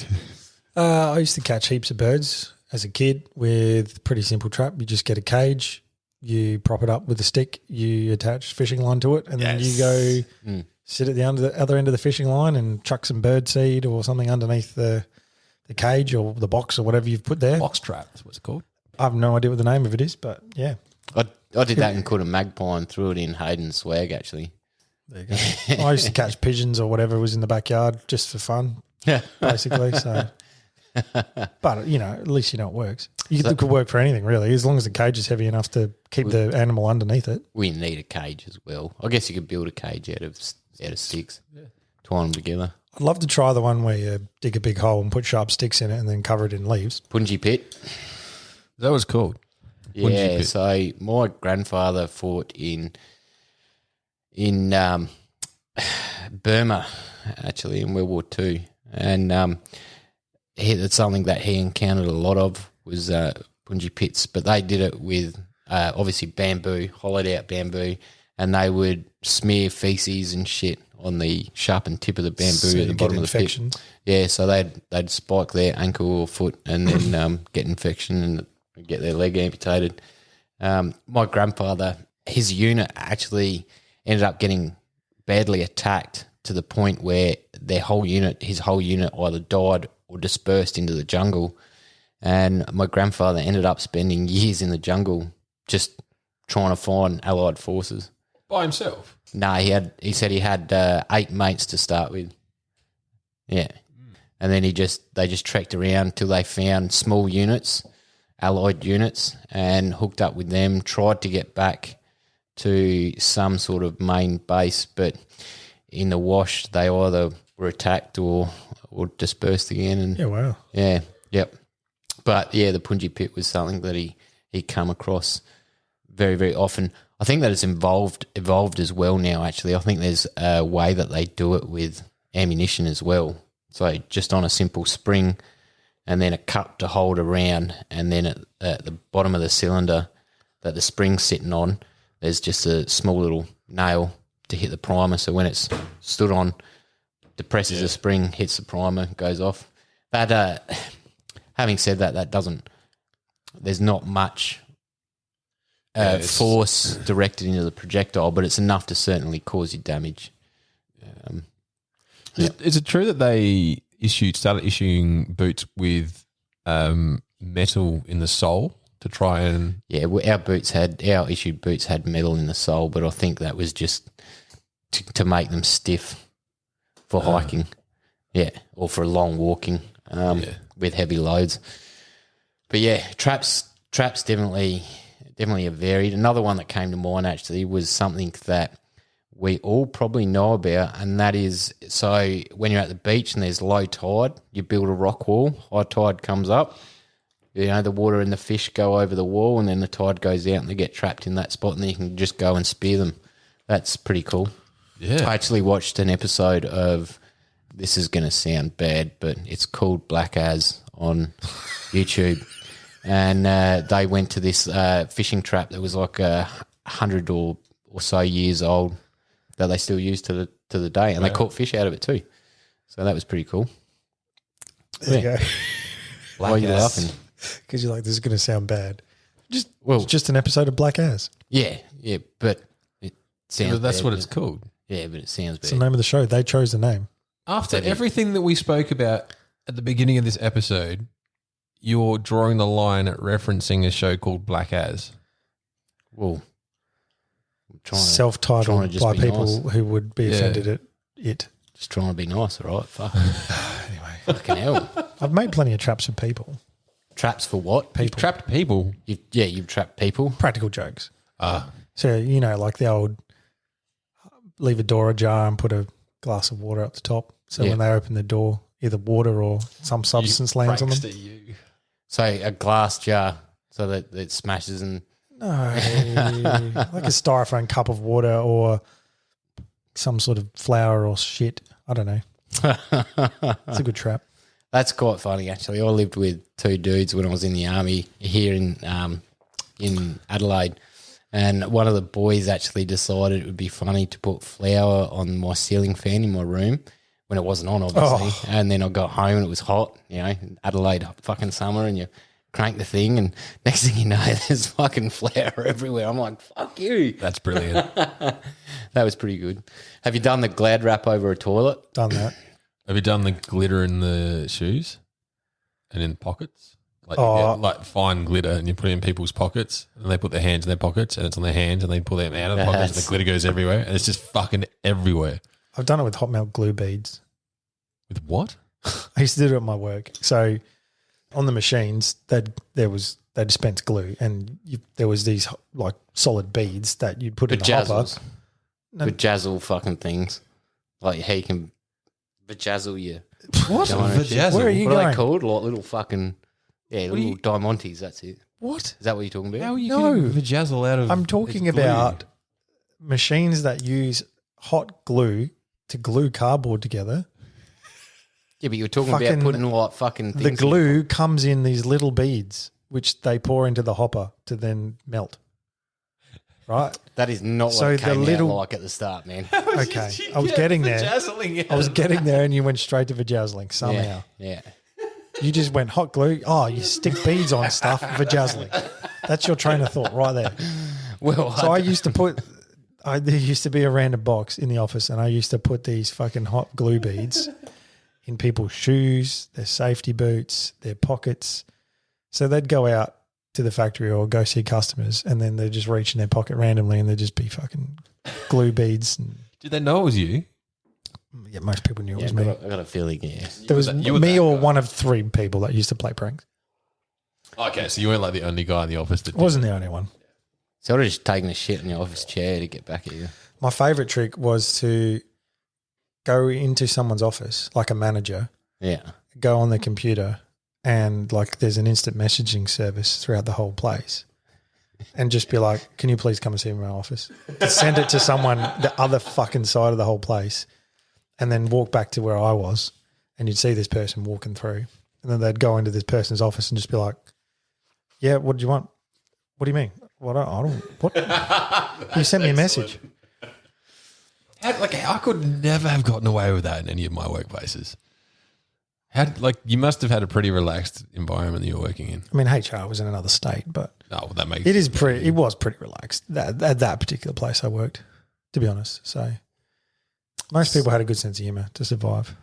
Speaker 2: I used to catch heaps of birds as a kid with a pretty simple trap. You just get a cage, you prop it up with a stick, you attach fishing line to it, and then you go sit at the other end of the fishing line and chuck some bird seed or something underneath the cage or the box or whatever you've put there.
Speaker 5: Box trap, that's what it's called.
Speaker 2: I have no idea what the name of it is, but yeah.
Speaker 1: I did that and caught a magpie and threw it in Hayden's swag, actually.
Speaker 2: There you go. I used to catch pigeons or whatever was in the backyard just for fun, basically. So, but at least you know it works. It could work for anything really, as long as the cage is heavy enough to keep the animal underneath it.
Speaker 1: We need a cage as well. I guess you could build a cage out of sticks, twine them together.
Speaker 2: I'd love to try the one where you dig a big hole and put sharp sticks in it and then cover it in leaves.
Speaker 1: Punji pit.
Speaker 5: That was cool.
Speaker 1: Yeah, so my grandfather fought in Burma, actually, in World War II. And it's something that he encountered a lot of was punji pits, but they did it with obviously bamboo, hollowed out bamboo, and they would smear feces and shit on the sharpened tip of the bamboo at the bottom of the pit. Yeah, so they'd spike their ankle or foot and then get infection and get their leg amputated. My grandfather, his unit actually ended up getting badly attacked to the point where his whole unit either died or dispersed into the jungle. And my grandfather ended up spending years in the jungle just trying to find Allied forces.
Speaker 5: By himself?
Speaker 1: No, he said he had 8 mates to start with. Yeah. And then they just trekked around till they found small units, Allied units, and hooked up with them, tried to get back to some sort of main base, but in the wash they either were attacked or dispersed again. And
Speaker 2: yeah, wow.
Speaker 1: Yeah, yep. But yeah, the punji pit was something that he come across very, very often. I think that it's evolved as well now, actually. I think there's a way that they do it with ammunition as well. So just on a simple spring and then a cup to hold around, and then at the bottom of the cylinder that the spring's sitting on, there's just a small little nail to hit the primer. So when it's stood on, depresses the spring, hits the primer, goes off. But having said that, there's not much force directed into the projectile, but it's enough to certainly cause you damage.
Speaker 5: Is it true that they started issuing boots with metal in the sole to try and...
Speaker 1: Yeah, our issued boots had metal in the sole, but I think that was just to make them stiff for hiking, or for long walking with heavy loads. But yeah, traps definitely are varied. Another one that came to mind actually was something that we all probably know about, and that is, so when you're at the beach and there's low tide, you build a rock wall, high tide comes up, the water and the fish go over the wall, and then the tide goes out and they get trapped in that spot, and then you can just go and spear them. That's pretty cool. Yeah. I actually watched an episode of, this is going to sound bad, but it's called Black As on YouTube. And they went to this fishing trap that was like 100 or so years old that they still use to the day, and they caught fish out of it too. So that was pretty cool.
Speaker 2: There you go.
Speaker 1: Why are you laughing?
Speaker 2: Because you're like, this is going to sound bad. It's just an episode of Black As.
Speaker 1: Yeah, but it sounds.
Speaker 5: But that's
Speaker 1: bad,
Speaker 5: what it's called.
Speaker 1: Yeah, but it sounds bad.
Speaker 2: It's the name of the show. They chose the name.
Speaker 5: After everything that we spoke about at the beginning of this episode, you're drawing the line at referencing a show called Black As.
Speaker 1: Well, I'm trying to
Speaker 2: Self-titled
Speaker 1: just
Speaker 2: by
Speaker 1: be
Speaker 2: people
Speaker 1: nice.
Speaker 2: who would be offended at it.
Speaker 1: Just trying to be nice, all right? Fuck.
Speaker 2: Anyway,
Speaker 1: Fucking hell.
Speaker 2: I've made plenty of traps of people.
Speaker 1: Traps for what?
Speaker 5: You've trapped people.
Speaker 1: You've trapped people.
Speaker 2: Practical jokes. So, you know, like the old leave a door ajar and put a glass of water up the top. So when they open the door, either water or some substance lands on them.
Speaker 5: You.
Speaker 1: So a glass jar so that it smashes and...
Speaker 2: No, like a styrofoam cup of water or some sort of flour or shit. I don't know. It's a good trap.
Speaker 1: That's quite funny, actually. I lived with two dudes when I was in the army here in Adelaide, and one of the boys actually decided it would be funny to put flour on my ceiling fan in my room when it wasn't on, obviously. And then I got home and it was hot, you know, Adelaide fucking summer, and you crank the thing, and next thing you know, there's fucking flour everywhere. I'm like, fuck you.
Speaker 5: That's brilliant.
Speaker 1: That was pretty good. Have you done the Glad wrap over a toilet?
Speaker 2: Done that.
Speaker 5: Have you done the glitter in the shoes and in pockets? Like, you get, like fine glitter, and you put it in people's pockets, and they put their hands in their pockets, and it's on their hands, and they pull them out of the pockets, and the glitter goes everywhere, and it's just fucking everywhere.
Speaker 2: I've done it with hot melt glue beads.
Speaker 5: With what?
Speaker 2: I used to do it at my work. So on the machines, they dispense glue, and there was these like solid beads that you'd put in the hopper.
Speaker 1: Vajazzle fucking things. Like he can vajazzle you.
Speaker 5: What? Vajazzle?
Speaker 2: Where are you
Speaker 1: What
Speaker 2: going?
Speaker 1: are they called? Like little fucking, little diamantes, that's it.
Speaker 2: What?
Speaker 1: Is that what you're talking about?
Speaker 5: How are you
Speaker 2: No.
Speaker 5: getting vajazzle out of
Speaker 2: I'm talking
Speaker 5: its glue?
Speaker 2: about machines that use hot glue to glue cardboard together.
Speaker 1: Yeah, but you're talking
Speaker 2: Fucking-
Speaker 1: about putting like fucking things
Speaker 2: The glue comes in these little beads, which they pour into the hopper to then melt. Right?
Speaker 1: That is not
Speaker 2: So
Speaker 1: what it
Speaker 2: the
Speaker 1: came
Speaker 2: little-
Speaker 1: out like at the start, man.
Speaker 2: Okay. I was getting there. I was getting there, and you went straight to vajazzling somehow.
Speaker 1: Yeah.
Speaker 2: You just went hot glue. Oh, you stick beads on stuff, vajazzling. That's your train of thought right there.
Speaker 1: Well,
Speaker 2: So I used to put, there used to be a random box in the office, and I used to put these fucking hot glue beads in people's shoes, their safety boots, their pockets. So they'd go out to the factory or go see customers, and then they'd just reach in their pocket randomly, and there'd just be fucking glue beads. And
Speaker 5: Did they know it was you?
Speaker 2: yeah, most people knew it was
Speaker 1: I
Speaker 2: me.
Speaker 1: got a feeling, yeah.
Speaker 2: There was
Speaker 5: You were
Speaker 2: me
Speaker 5: that
Speaker 2: or
Speaker 5: guy.
Speaker 2: one of three people that used to play pranks.
Speaker 5: Okay, so you weren't like the only guy in the office that
Speaker 2: I wasn't the only one.
Speaker 1: So I'd have just taken a shit in the office chair to get back at you.
Speaker 2: My favourite trick was to go into someone's office, like a manager,
Speaker 1: Yeah.
Speaker 2: go on the computer, and like there's an instant messaging service throughout the whole place, and just be like, can you please come and see me in my office? Send it to someone the other fucking side of the whole place, and then walk back to where I was, and you'd see this person walking through, and then they'd go into this person's office and just be like, yeah, what do you want? What do you mean? What? I don't. What? You sent me a message.
Speaker 5: I could never have gotten away with that in any of my workplaces. You must have had a pretty relaxed environment that you're working in.
Speaker 2: I mean, HR was in another state, but
Speaker 5: Oh, that makes
Speaker 2: it was pretty relaxed at that particular place I worked, to be honest. So most people had a good sense of humour to survive.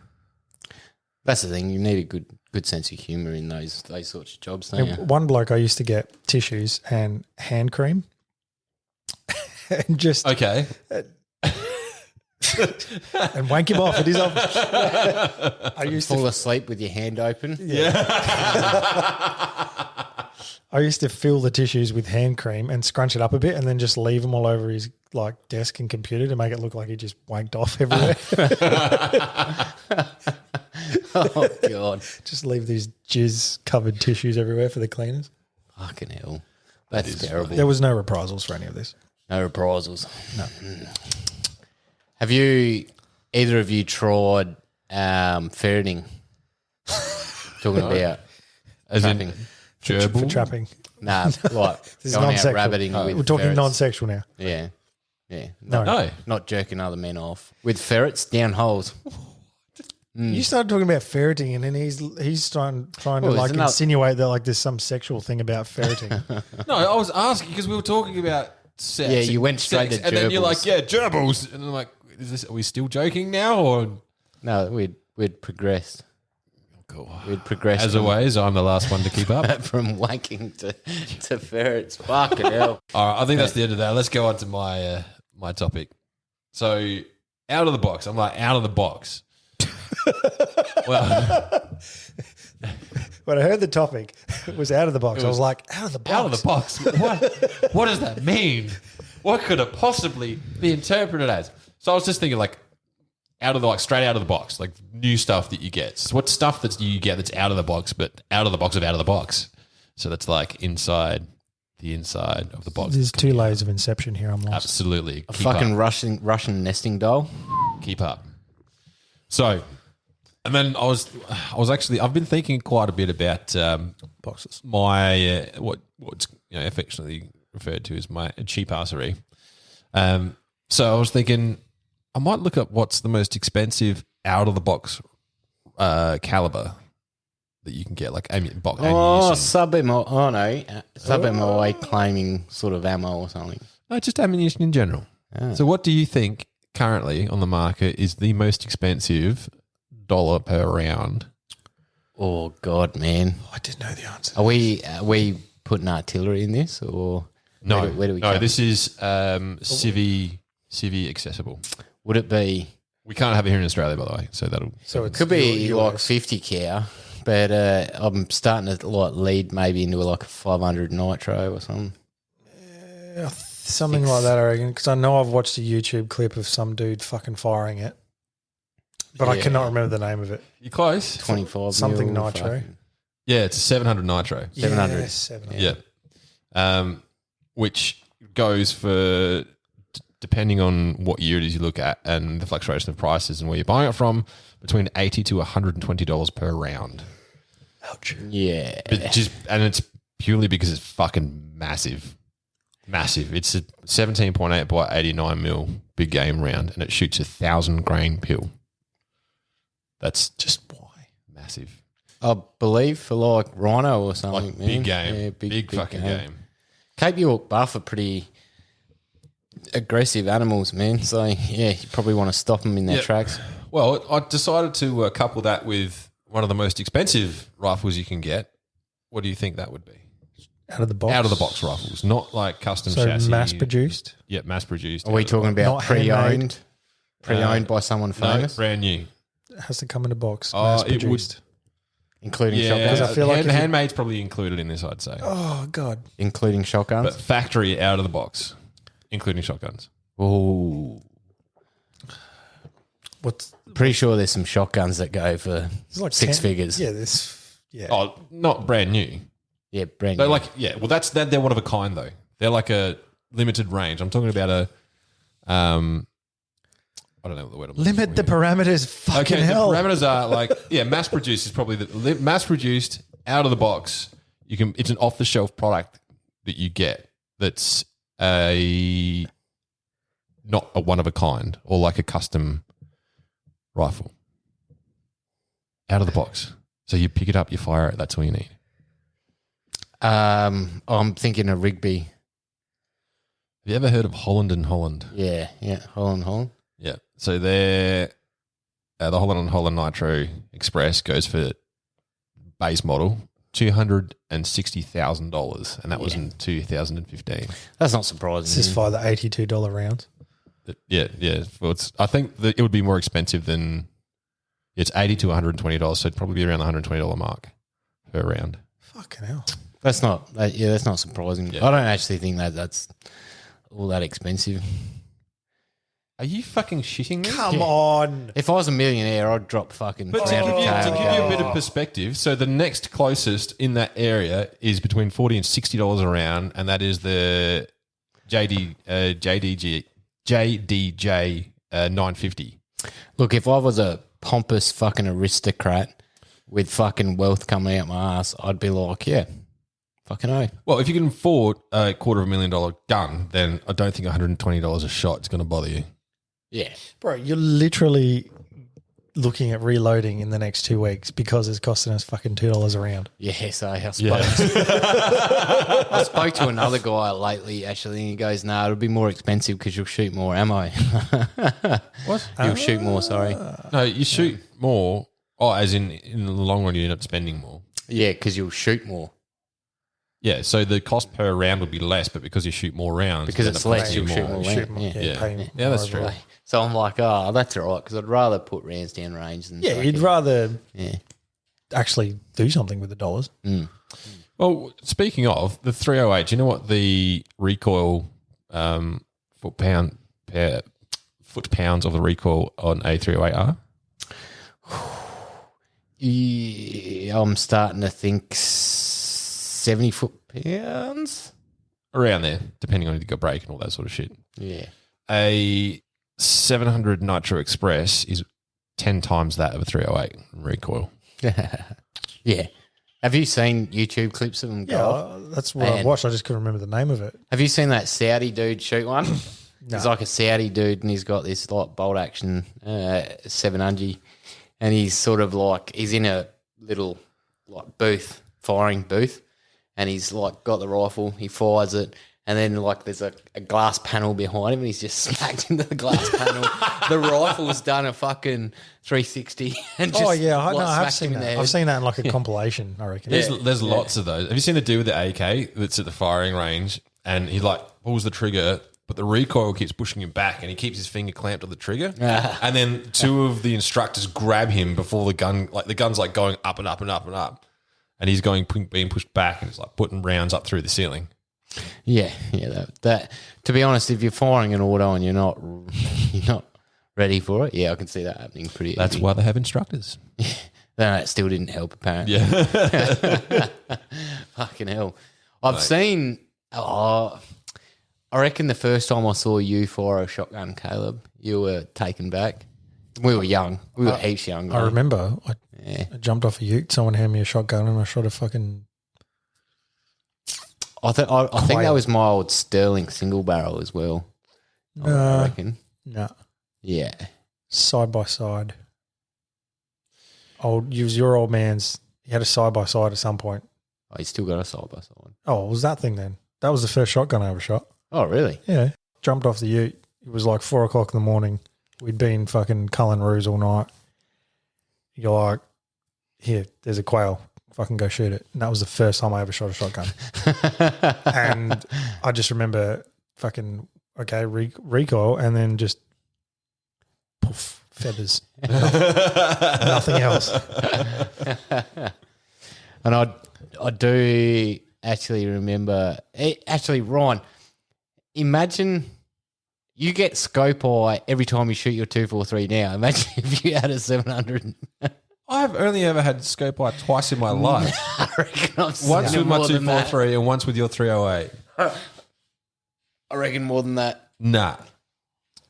Speaker 1: That's the thing. You need a good sense of humour in those sorts of jobs, don't you?
Speaker 2: One bloke I used to get tissues and hand cream, and just
Speaker 5: Okay.
Speaker 2: and wank him off at his office. I used
Speaker 1: Fall
Speaker 2: to
Speaker 1: asleep with your hand open.
Speaker 2: I used to fill the tissues with hand cream and scrunch it up a bit, and then just leave them all over his like desk and computer to make it look like he just wanked off everywhere.
Speaker 1: Oh, God.
Speaker 2: Just leave these jizz covered tissues everywhere for the cleaners.
Speaker 1: Fucking hell. That's terrible.
Speaker 2: There was no reprisals for any of this.
Speaker 1: No reprisals.
Speaker 2: No.
Speaker 1: Have either of you tried ferreting? Talking about
Speaker 5: As
Speaker 1: trapping.
Speaker 5: in
Speaker 2: For
Speaker 5: gerbil?
Speaker 2: trapping.
Speaker 1: Nah, like
Speaker 2: This is
Speaker 1: going out
Speaker 2: non-sexual.
Speaker 1: rabbiting with
Speaker 2: We're talking
Speaker 1: ferrets.
Speaker 2: non-sexual now.
Speaker 1: Yeah. Yeah.
Speaker 2: No.
Speaker 5: No.
Speaker 1: Not jerking other men off. With ferrets down holes.
Speaker 2: You started talking about ferreting, and then he's trying to
Speaker 1: Well,
Speaker 2: like
Speaker 1: isn't that-
Speaker 2: insinuate that like there's some sexual thing about ferreting.
Speaker 5: No, I was asking because we were talking about sex.
Speaker 1: Yeah, you
Speaker 5: and
Speaker 1: went straight
Speaker 5: sex,
Speaker 1: to
Speaker 5: and then you're like,
Speaker 1: gerbils.
Speaker 5: yeah, gerbils. And I'm like, are we still joking now? Or
Speaker 1: No, we'd progressed.
Speaker 5: Cool.
Speaker 1: We'd progressed.
Speaker 5: As always, I'm the last one to keep up.
Speaker 1: From wanking to ferrets. Fucking hell.
Speaker 5: All right, I think that's the end of that. Let's go on to my my topic. So, out of the box. I'm like, out of the box. Well,
Speaker 2: When I heard the topic, it was out of the box. I was like, out of the box.
Speaker 5: out of the box. What does that mean? What could it possibly be interpreted as? So I was just thinking, like, out of the, like, straight out of the box, like new stuff that you get. So what stuff that you get that's out of the box, but out of the box of out of the box. So that's like inside the inside of the box.
Speaker 2: There's 2 layers of inception here. I'm lost.
Speaker 5: Absolutely.
Speaker 1: A
Speaker 5: Keep
Speaker 1: fucking
Speaker 5: up.
Speaker 1: Russian nesting doll.
Speaker 5: Keep up. So, and then I've been thinking quite a bit about
Speaker 2: Boxes.
Speaker 5: my what's affectionately referred to as my cheapassery. So I was thinking I might look up what's the most expensive out of the box caliber that you can get, like ammunition.
Speaker 1: Sub-MO. Oh, no. Sub-MOA claiming sort of ammo or something.
Speaker 5: No, just ammunition in general.
Speaker 1: Ah.
Speaker 5: So what do you think currently on the market is the most expensive dollar per round?
Speaker 1: Oh, God, man.
Speaker 2: I didn't know the answer.
Speaker 1: Are we putting artillery in this or
Speaker 5: No,
Speaker 1: where do we
Speaker 5: no.
Speaker 1: come?
Speaker 5: This is civvy accessible.
Speaker 1: Would it be?
Speaker 5: We can't have it here in Australia, by the way. So that'll.
Speaker 2: So it
Speaker 1: Could be
Speaker 2: US.
Speaker 1: like 50 cal, but I'm starting to like lead maybe into like a 500 nitro or something.
Speaker 2: Something like that, I reckon. Because I know I've watched a YouTube clip of some dude fucking firing it. But I
Speaker 1: Yeah.
Speaker 2: cannot remember the name of it.
Speaker 5: You're close.
Speaker 1: 25
Speaker 2: Something
Speaker 1: mil,
Speaker 2: nitro.
Speaker 1: fucking-
Speaker 5: Yeah, it's a 700 nitro.
Speaker 1: 700.
Speaker 2: Yeah, 700.
Speaker 5: Yeah. Which goes for, depending on what year it is you look at and the fluctuation of prices and where you're buying it from, between $80 to $120 per round.
Speaker 2: Ouch.
Speaker 1: Yeah.
Speaker 5: But and it's purely because it's fucking massive. Massive. It's a 17.8 by 89 mil big game round, and it shoots 1,000 grain pill. That's just why massive.
Speaker 1: I believe for like rhino or something.
Speaker 5: Like
Speaker 1: man.
Speaker 5: big game,
Speaker 1: Yeah,
Speaker 5: big fucking game.
Speaker 1: Cape York buff are pretty aggressive animals, man. So yeah, you probably want to stop them in their
Speaker 5: Yep.
Speaker 1: tracks.
Speaker 5: Well, I decided to couple that with one of the most expensive rifles you can get. What do you think that would be?
Speaker 2: Out of the box.
Speaker 5: Out of the box rifles, not like custom
Speaker 2: So
Speaker 5: chassis.
Speaker 2: mass produced.
Speaker 5: Yeah, mass produced.
Speaker 1: Are we talking about
Speaker 2: Not handmade.
Speaker 1: pre-owned by someone
Speaker 5: No,
Speaker 1: famous,
Speaker 5: brand new.
Speaker 2: It has to come in a box.
Speaker 5: Oh,
Speaker 2: Mass
Speaker 5: it would-
Speaker 2: produced.
Speaker 1: including
Speaker 5: Yeah,
Speaker 1: shotguns?
Speaker 2: I feel like if you-
Speaker 5: handmade's probably included in this, I'd say.
Speaker 2: Oh, God.
Speaker 1: Including shotguns.
Speaker 5: But factory out of the box, including shotguns.
Speaker 1: Oh,
Speaker 2: What's
Speaker 1: pretty sure there's some shotguns that go for
Speaker 2: it's like
Speaker 1: 6
Speaker 2: 10
Speaker 1: figures.
Speaker 2: Yeah, this. Yeah.
Speaker 5: Oh, not brand new.
Speaker 1: Yeah, brand
Speaker 5: They're
Speaker 1: new.
Speaker 5: like, yeah, well, they're one of a kind though. They're like a limited range. I'm talking about a, I don't know what the word I'm looking
Speaker 2: Limit
Speaker 5: for
Speaker 2: the
Speaker 5: here.
Speaker 2: parameters. Fucking
Speaker 5: Okay,
Speaker 2: hell.
Speaker 5: the parameters are like, yeah, mass produced is probably mass produced out of the box. It's an off the shelf product that you get that's not a one of a kind or like a custom rifle out of the box. So you pick it up, you fire it. That's all you need.
Speaker 1: I'm thinking of Rigby.
Speaker 5: Have you ever heard of Holland and Holland?
Speaker 1: Yeah, Holland.
Speaker 5: Yeah. So they're the Holland and Holland Nitro Express goes for base model $260,000, and that was in 2015.
Speaker 1: That's not surprising.
Speaker 2: This is for the $82 rounds.
Speaker 5: Yeah. Well, I think that it would be more expensive than it's $80 to $120, so it'd probably be around the $120 mark per round.
Speaker 2: Fucking hell.
Speaker 1: That's not surprising.
Speaker 5: Yeah.
Speaker 1: I don't actually think that's all that expensive.
Speaker 5: Are you fucking shitting me?
Speaker 2: Come on.
Speaker 1: If I was a millionaire, I'd drop fucking.
Speaker 5: But to
Speaker 1: 300K
Speaker 5: give
Speaker 1: on
Speaker 5: you a
Speaker 1: it.
Speaker 5: bit of perspective, so the next closest in that area is between $40 and $60 a round, and that is the JDJ 950.
Speaker 1: Look, if I was a pompous fucking aristocrat with fucking wealth coming out my ass, I'd be like, yeah, fucking oh.
Speaker 5: Well, if you can afford a $250,000 gun, then I don't think $120 a shot is going to bother you.
Speaker 1: Yeah.
Speaker 2: Bro, you're literally looking at reloading in the next 2 weeks because it's costing us fucking $2 a round.
Speaker 1: Yes, I suppose. I spoke to another guy lately, actually, and he goes, "No, it'll be more expensive because you'll shoot more ammo."
Speaker 5: What?
Speaker 1: You'll shoot more, sorry.
Speaker 5: No, you shoot more. Oh, as in the long run, you end up spending more.
Speaker 1: Yeah, because you'll shoot more.
Speaker 5: Yeah, so the cost per round would be less, but because you shoot more rounds,
Speaker 1: Because
Speaker 5: you end
Speaker 1: it's
Speaker 5: up
Speaker 1: less,
Speaker 5: costing
Speaker 1: you'll shoot more.
Speaker 2: Shoot more,
Speaker 1: Yeah.
Speaker 5: Yeah.
Speaker 2: pay
Speaker 5: Yeah, that's
Speaker 2: more
Speaker 5: true.
Speaker 2: overall.
Speaker 1: So I'm like, oh, that's all right, because I'd rather put rounds down range than.
Speaker 2: Yeah,
Speaker 1: fucking-
Speaker 2: you'd rather
Speaker 1: Yeah.
Speaker 2: actually do something with the dollars.
Speaker 5: Well, speaking of the 308, do you know what the recoil foot pounds of the recoil on a 308 are?
Speaker 1: Yeah, I'm starting to think 70 foot-pounds.
Speaker 5: Around there, depending on if you've got brake and all that sort of shit.
Speaker 1: Yeah.
Speaker 5: A 700 Nitro Express is 10 times that of a 308 recoil.
Speaker 1: Yeah. Have you seen YouTube clips of them go off?
Speaker 2: Yeah, that's what I
Speaker 1: Man.
Speaker 2: watched. I just couldn't remember the name of it.
Speaker 1: Have you seen that Saudi dude shoot one?
Speaker 2: No.
Speaker 1: He's like a Saudi dude, and he's got this like bolt action 700, and he's sort of like he's in a little like booth, firing booth, and he's like got the rifle, he fires it, and then like there's a glass panel behind him, and he's just smacked into the glass panel. The rifle's done a fucking 360, and just
Speaker 2: Oh yeah, I
Speaker 1: like,
Speaker 2: have
Speaker 1: smacked
Speaker 2: seen
Speaker 1: him in the
Speaker 2: that.
Speaker 1: head.
Speaker 2: I've seen that in like a compilation. I reckon.
Speaker 5: There's lots of those. Have you seen the dude with the AK that's at the firing range and he like pulls the trigger, but the recoil keeps pushing him back and he keeps his finger clamped on the trigger. And then two of the instructors grab him before the gun, like the gun's like going up and up and up and up. And he's being pushed back and it's like putting rounds up through the ceiling.
Speaker 1: Yeah. That to be honest, if you're firing an auto and you're not ready for it, yeah, I can see that happening pretty.
Speaker 5: That's
Speaker 1: easy.
Speaker 5: why they have instructors.
Speaker 1: No, it still didn't help apparently.
Speaker 5: Yeah.
Speaker 1: Fucking hell. I've seen. I reckon the first time I saw you fire a shotgun, Caleb, you were taken back. We were young. We were heaps young.
Speaker 2: I remember.
Speaker 1: Yeah.
Speaker 2: I jumped off a ute. Someone handed me a shotgun, and I shot a fucking.
Speaker 1: I think that
Speaker 2: Quail.
Speaker 1: was my old Sterling single barrel as well. I reckon.
Speaker 2: No,
Speaker 1: Yeah.
Speaker 2: side by side. Your old man's. He had a side by side at some point.
Speaker 1: Oh, you still got a side by side.
Speaker 2: Oh, what was that thing then? That was the first shotgun I ever shot.
Speaker 1: Oh, really?
Speaker 2: Yeah, jumped off the ute. It was like 4 o'clock in the morning. We'd been fucking culling roos all night. You're like, here, there's a quail. Fucking go shoot it. And that was the first time I ever shot a shotgun. And I just remember fucking, okay, recoil, and then just poof, feathers. Nothing else.
Speaker 1: And I do actually remember. Actually, Ryan, imagine you get scope eye every time you shoot your 243 now. Imagine if you had a 700.
Speaker 5: I've only ever had scope eye twice in my life.
Speaker 1: I reckon I've seen
Speaker 5: Once
Speaker 1: it
Speaker 5: with my
Speaker 1: more than that.
Speaker 5: 243 and once with your 308.
Speaker 1: I reckon more than that.
Speaker 5: Nah.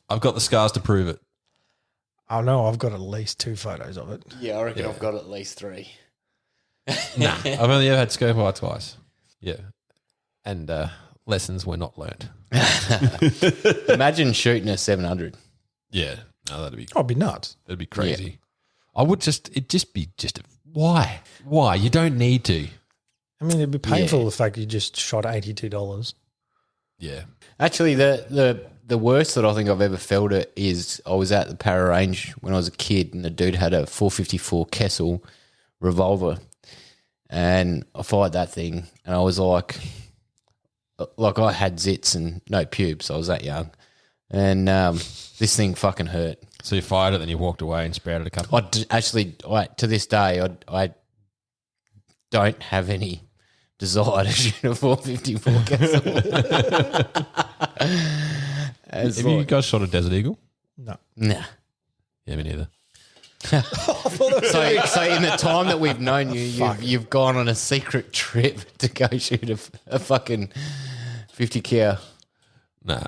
Speaker 5: I've got the scars to prove it.
Speaker 2: Oh no, I've got at least 2 photos of it.
Speaker 1: Yeah, I reckon I've got at least 3.
Speaker 5: Nah. I've only ever had scope eye twice. Yeah. And lessons were not learned.
Speaker 1: Imagine shooting a 700.
Speaker 5: Yeah. No, that'd be
Speaker 2: Oh, it'd be nuts.
Speaker 5: that'd be crazy. I would it'd just be why? Why? You don't need to.
Speaker 2: I mean, it'd be painful
Speaker 1: Yeah.
Speaker 2: the fact you just shot $82.
Speaker 5: Yeah.
Speaker 1: Actually, the worst that I think I've ever felt it is I was at the Para Range when I was a kid, and the dude had a 454 Kessel revolver, and I fired that thing, and I was like I had zits and no pubes. I was that young, and this thing fucking hurt.
Speaker 5: So you fired it, then you walked away and sprouted a couple.
Speaker 1: To this day, I don't have any desire to shoot a 454 Kessel.
Speaker 5: Have you guys shot a Desert Eagle?
Speaker 2: No.
Speaker 1: Nah.
Speaker 5: Yeah, me neither.
Speaker 1: So in the time that we've known you, you've gone on a secret trip to go shoot a fucking 50 cal.
Speaker 5: Nah.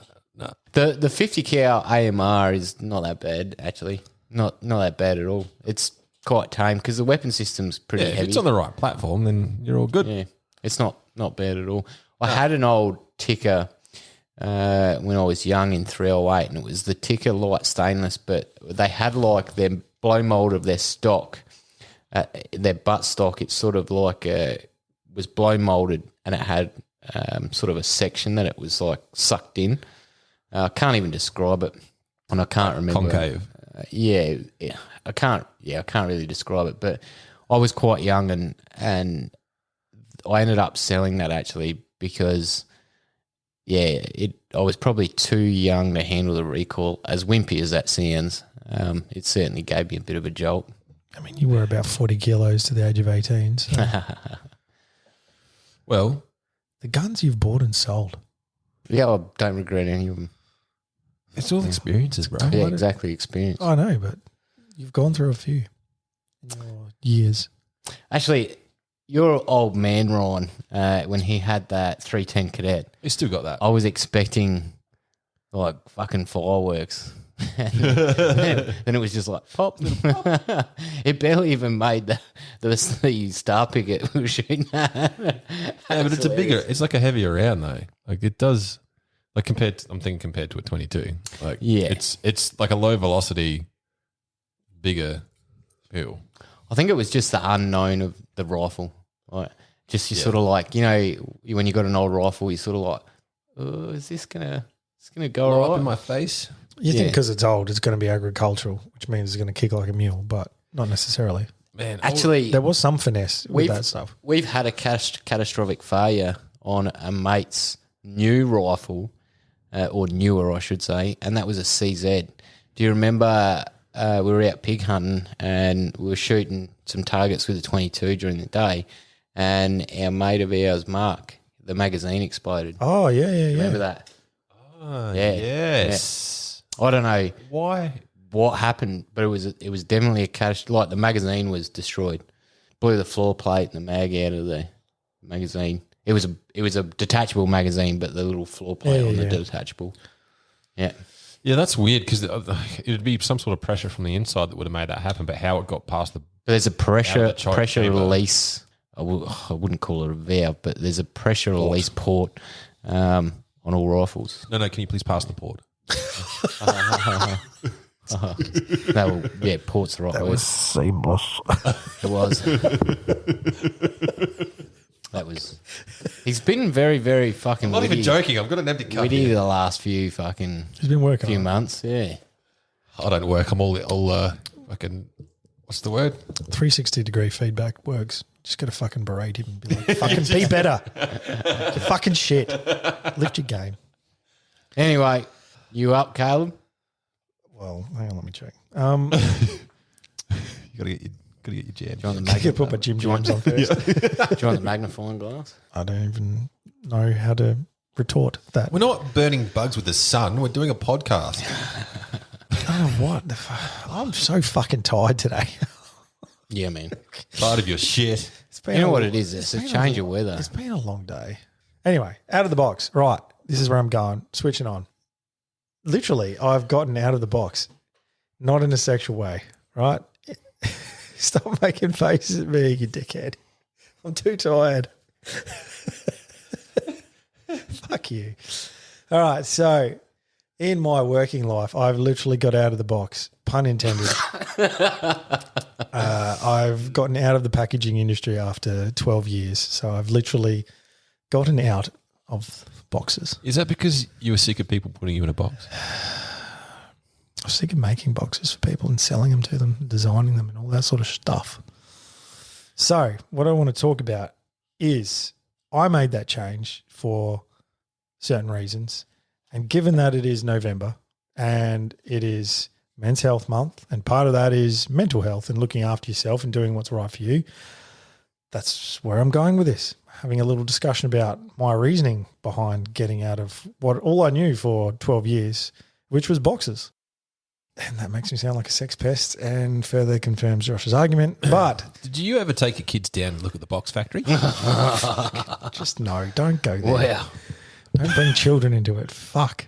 Speaker 1: The 50 cal AMR is not that bad, actually. Not that bad at all. It's quite tame because the weapon system's pretty
Speaker 5: Yeah, if
Speaker 1: heavy.
Speaker 5: it's on the right platform, then you're all good.
Speaker 1: Yeah, it's not bad at all. I had an old ticker when I was young in 308, and it was the Ticker light stainless, but they had like their blow mold of their stock, their butt stock. It's sort of like was blow molded, and it had sort of a section that it was like sucked in. I can't even describe it, and I can't remember.
Speaker 5: Concave.
Speaker 1: Yeah, I can't really describe it, but I was quite young, and I ended up selling that actually because, I was probably too young to handle the recall. As wimpy as that sounds, it certainly gave me a bit of a jolt.
Speaker 2: I mean, you were about 40 kilos to the age of 18. So
Speaker 5: Well,
Speaker 2: the guns you've bought and sold.
Speaker 1: Yeah, I don't regret any of them.
Speaker 5: it's all experiences, bro.
Speaker 1: Yeah, exactly, experience.
Speaker 2: I know, but you've gone through a few in your years.
Speaker 1: Actually, your old man, Ryan, when he had that 310 Cadet,
Speaker 5: You still got that.
Speaker 1: I was expecting like fucking fireworks. then it was just like pop. It barely even made the star picket we were shooting at.
Speaker 5: Yeah, but it's a bigger, it's like a heavier round though. Like it does, like compared to a 22. Like
Speaker 1: Yeah.
Speaker 5: it's like a low velocity, bigger pill.
Speaker 1: I think it was just the unknown of the rifle. Like, just you sort of like, you know, when you got an old rifle, you sort of like, oh, is this gonna go all
Speaker 5: Up
Speaker 1: right?
Speaker 5: in my face.
Speaker 2: You think
Speaker 1: Yeah.
Speaker 2: because it's old, it's going to be agricultural, which means it's going to kick like a mule, but not necessarily.
Speaker 5: Man,
Speaker 1: Actually,
Speaker 2: There was some finesse with that stuff.
Speaker 1: we've had a catastrophic failure on a mate's new rifle, or newer, I should say, and that was a CZ. Do you remember we were out pig hunting and we were shooting some targets with a 22 during the day, and our mate of ours, Mark, the magazine exploded.
Speaker 2: Oh, yeah.
Speaker 1: Remember that?
Speaker 5: Oh,
Speaker 1: Yeah.
Speaker 5: yes.
Speaker 1: I don't know
Speaker 5: Why?
Speaker 1: what happened, but it was definitely a catastrophe. Like the magazine was destroyed, blew the floor plate and the mag out of the magazine. It was a detachable magazine, but the little floor plate on the detachable. Yeah,
Speaker 5: Yeah, that's weird because it'd be some sort of pressure from the inside that would have made that happen. But how it got past the
Speaker 1: but there's a
Speaker 5: Out of the choke
Speaker 1: pressure
Speaker 5: chamber.
Speaker 1: release. I wouldn't call it a valve, but there's a pressure release port on all rifles.
Speaker 5: no, can you please pass the port?
Speaker 1: Port's the right word.
Speaker 2: Seamless.
Speaker 1: It was. That was. He's been very, very fucking.
Speaker 5: I'm not even
Speaker 1: witty.
Speaker 5: joking. I've got an empty cup
Speaker 1: Witty
Speaker 5: here.
Speaker 1: the last few fucking
Speaker 2: He's been working
Speaker 1: few
Speaker 2: on it.
Speaker 1: months. Yeah.
Speaker 5: I don't work. I'm all fucking. What's the word?
Speaker 2: 360-degree feedback works. Just got to fucking berate him and be like, fucking be better. You fucking shit. Lift your game.
Speaker 1: Anyway, you up, Caleb?
Speaker 2: Well, hang on, let me check.
Speaker 5: You gotta get your jab.
Speaker 1: Do you want the
Speaker 2: I can put my gym jams on first.
Speaker 1: Do you want the magnifying glass?
Speaker 2: I don't even know how to retort that.
Speaker 5: We're not burning bugs with the sun. We're doing a podcast.
Speaker 2: Oh, what the fuck? I'm so fucking tired today.
Speaker 1: Yeah, man.
Speaker 5: Tired of your shit.
Speaker 2: It's been
Speaker 1: You know
Speaker 2: a-
Speaker 1: what it is? It's a
Speaker 2: been
Speaker 1: change of weather.
Speaker 2: It's been a long day. Anyway, out of the box. Right. This is where I'm going. Switching on. Literally, I've gotten out of the box. Not in a sexual way, right? Stop making faces at me, you dickhead. I'm too tired. Fuck you. All right. So, in my working life, I've literally got out of the box, pun intended. I've gotten out of the packaging industry after 12 years. So, I've literally gotten out of boxes.
Speaker 5: Is that because you were sick of people putting you in a box?
Speaker 2: I was sick of making boxes for people and selling them to them, designing them and all that sort of stuff. So what I want to talk about is I made that change for certain reasons. And given that it is November and it is Men's Health Month and part of that is mental health and looking after yourself and doing what's right for you, that's where I'm going with this. Having a little discussion about my reasoning behind getting out of what all I knew for 12 years, which was boxes. And that makes me sound like a sex pest and further confirms Josh's argument. But
Speaker 5: Did you ever take your kids down and look at the box factory?
Speaker 2: just no, don't go there.
Speaker 1: Wow.
Speaker 2: Don't bring children into it. Fuck.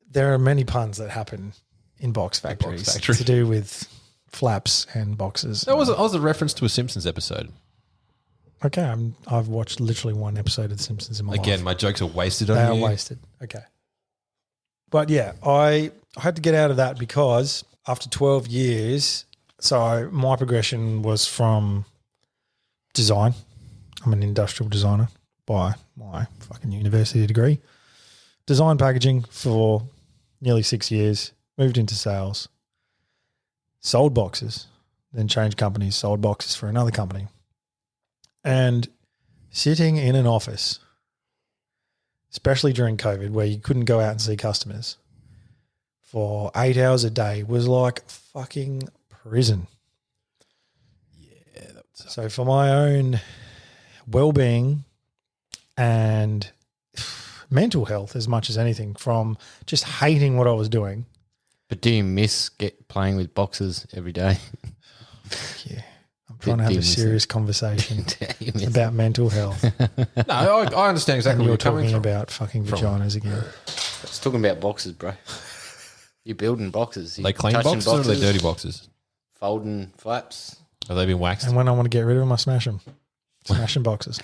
Speaker 2: There are many puns that happen in box factories
Speaker 5: factory.
Speaker 2: to do with flaps and boxes.
Speaker 5: That was a reference to a Simpsons episode.
Speaker 2: Okay, I've watched literally one episode of The Simpsons in my life.
Speaker 5: Again, my jokes are wasted on
Speaker 2: They are
Speaker 5: you.
Speaker 2: wasted. Okay. But yeah, I had to get out of that because after 12 years, so my progression was from design. I'm an industrial designer by my fucking university degree. Design packaging for nearly 6 years, moved into sales, sold boxes, then changed companies, sold boxes for another company. And sitting in an office, especially during COVID where you couldn't go out and see customers, for 8 hours a day was like fucking prison.
Speaker 5: Yeah, that's
Speaker 2: So for my own well-being and mental health as much as anything, from just hating what I was doing.
Speaker 1: But do you miss playing with boxes every day?
Speaker 2: Yeah, I'm trying to have
Speaker 1: do
Speaker 2: a
Speaker 1: you miss
Speaker 2: serious conversation
Speaker 1: You miss
Speaker 2: about mental health.
Speaker 5: No, I understand
Speaker 2: And
Speaker 5: exactly where
Speaker 2: you're
Speaker 5: you're coming
Speaker 2: talking
Speaker 5: from.
Speaker 2: about fucking vaginas again.
Speaker 1: It's talking about boxes, bro. You're building boxes.
Speaker 5: Are they
Speaker 1: You're
Speaker 5: clean
Speaker 1: touching
Speaker 5: boxes, or are they dirty boxes?
Speaker 1: Folding flaps.
Speaker 5: Have they been waxed?
Speaker 2: And when I want to get rid of them, I smash them. Smashing boxes.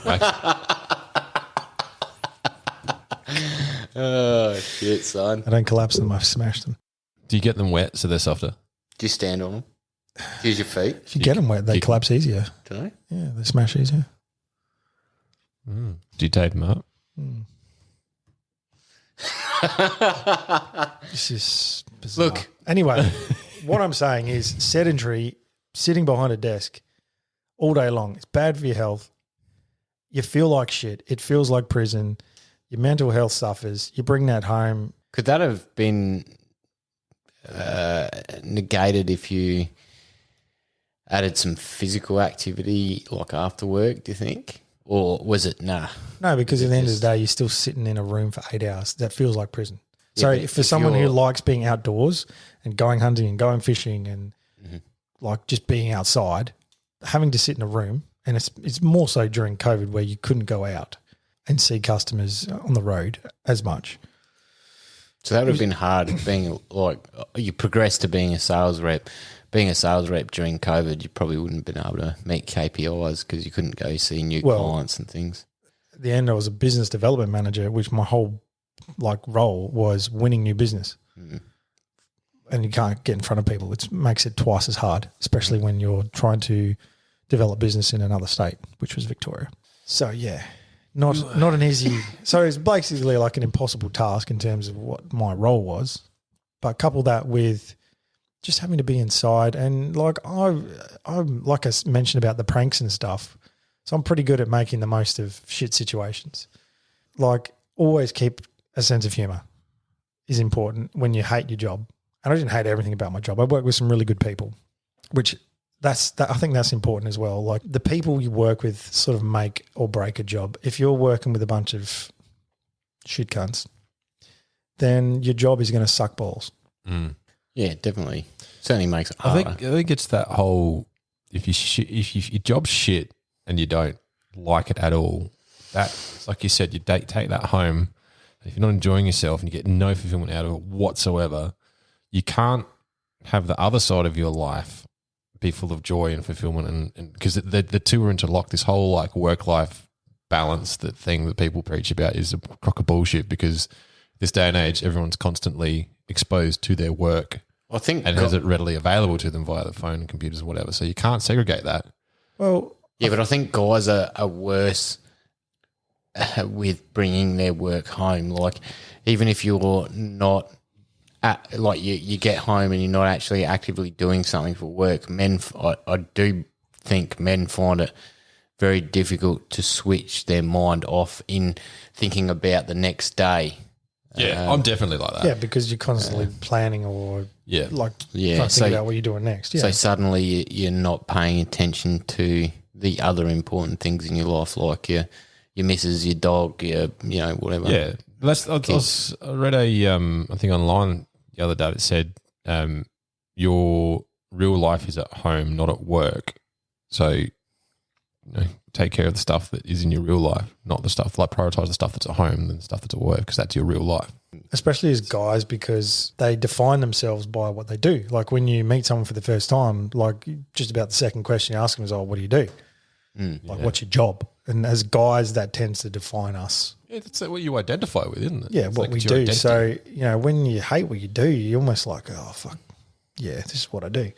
Speaker 5: Waxed?
Speaker 1: Oh, shit, son.
Speaker 2: I don't collapse them, I smash them.
Speaker 5: Do you get them wet so they're softer?
Speaker 1: Do you stand on them? Use your feet,
Speaker 2: If you get them wet, they
Speaker 5: you-
Speaker 2: collapse easier.
Speaker 1: don't they?
Speaker 2: Yeah, they smash easier.
Speaker 5: Do you tape them up?
Speaker 2: This is bizarre.
Speaker 1: Look.
Speaker 2: Anyway, what I'm saying is sedentary, sitting behind a desk all day long. It's bad for your health. You feel like shit. It feels like prison. Your mental health suffers. You bring that home.
Speaker 1: Could that have been negated if you added some physical activity like after work, do you think? Or was it, nah?
Speaker 2: No, because at the end of the day, you're still sitting in a room for 8 hours. That feels like prison.
Speaker 1: Yeah,
Speaker 2: So
Speaker 1: but
Speaker 2: for
Speaker 1: if
Speaker 2: someone who
Speaker 1: you're-
Speaker 2: likes being outdoors and going hunting and going fishing and like just being outside, having to sit in a room, and it's more so during COVID where you couldn't go out and see customers on the road as much.
Speaker 1: So that would have been hard being like, you progressed to being a sales rep. Being a sales rep during COVID, you probably wouldn't have been able to meet KPIs because you couldn't go see new clients and things.
Speaker 2: At the end, I was a business development manager, which my whole like role was winning new business. And you can't get in front of people. It makes it twice as hard, especially when you're trying to develop business in another state, which was Victoria. So yeah, not an easy. So it's basically like an impossible task in terms of what my role was. But couple that with just having to be inside, and like I'm like I mentioned about the pranks and stuff. So I'm pretty good at making the most of shit situations. Like always keep a sense of humor is important when you hate your job. And I didn't hate everything about my job. I worked with some really good people, which I think that's important as well. Like the people you work with sort of make or break a job. If you're working with a bunch of shit cunts, then your job is going to suck balls.
Speaker 1: Yeah, definitely. Certainly makes it
Speaker 5: I
Speaker 1: harder.
Speaker 5: think it's that whole if your job's shit and you don't like it at all, that's like you said, you take that home. If you're not enjoying yourself and you get no fulfillment out of it whatsoever, you can't have the other side of your life be full of joy and fulfillment, and because the two are interlocked. This whole like work life balance, that thing that people preach about, is a crock of bullshit. Because this day and age, everyone's constantly exposed to their work
Speaker 1: I think
Speaker 5: and has it readily available to them via the phone and computers and whatever. So you can't segregate that.
Speaker 2: Well,
Speaker 1: yeah, but I think guys are worse with bringing their work home. Like even if you're not like you get home and you're not actually actively doing something for work, I do think men find it very difficult to switch their mind off in thinking about the next day.
Speaker 5: Yeah, I'm definitely like that.
Speaker 2: yeah, because you're constantly planning or
Speaker 5: Yeah.
Speaker 2: like
Speaker 1: Yeah,
Speaker 2: trying to
Speaker 1: so-
Speaker 2: think about what you're doing next. Yeah.
Speaker 1: So suddenly you're not paying attention to the other important things in your life, like your missus, your dog, whatever.
Speaker 5: Yeah, I read a thing online the other day that said your real life is at home, not at work. So take care of the stuff that is in your real life, not the stuff like prioritize the stuff that's at home than the stuff that's at work, because that's your real life.
Speaker 2: Especially as guys, because they define themselves by what they do. Like when you meet someone for the first time, like just about the second question you ask them is, "Oh, what do you do? What's your job?" And as guys, that tends to define us.
Speaker 5: Yeah, that's what you identify with, isn't it?
Speaker 2: Yeah,
Speaker 5: It's
Speaker 2: what
Speaker 5: like
Speaker 2: we
Speaker 5: it's your
Speaker 2: do.
Speaker 5: identity.
Speaker 2: So, when you hate what you do, you're almost like, "Oh, fuck, yeah, this is what I do."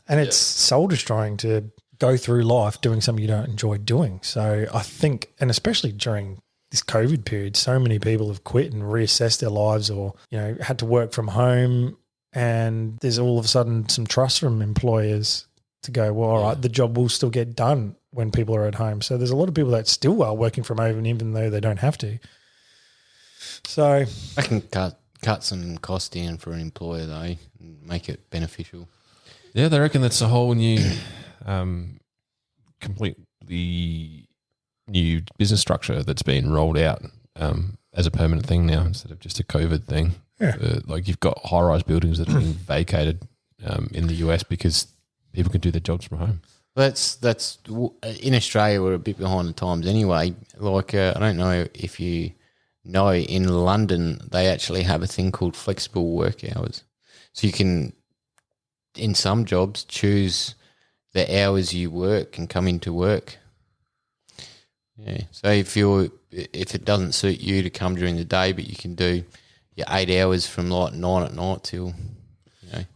Speaker 2: And it's soul destroying to go through life doing something you don't enjoy doing. So I think, and especially during this COVID period, so many people have quit and reassessed their lives, or, had to work from home, and there's all of a sudden some trust from employers to go, well, all right, the job will still get done when people are at home. So there's a lot of people that still are working from home, even though they don't have to. So
Speaker 1: I can cut some costs down for an employer though, and make it beneficial.
Speaker 5: Yeah, they reckon that's a whole new, completely new business structure that's been rolled out as a permanent thing now instead of just a COVID thing.
Speaker 2: Yeah.
Speaker 5: Like you've got high-rise buildings that are being vacated in the US because people can do their jobs from home.
Speaker 1: That's in Australia we're a bit behind the times anyway. Like I don't know if you know, in London they actually have a thing called flexible work hours, so you can, in some jobs, choose the hours you work and come into work. Yeah. So if it doesn't suit you to come during the day, but you can do your 8 hours from like 9 at night till.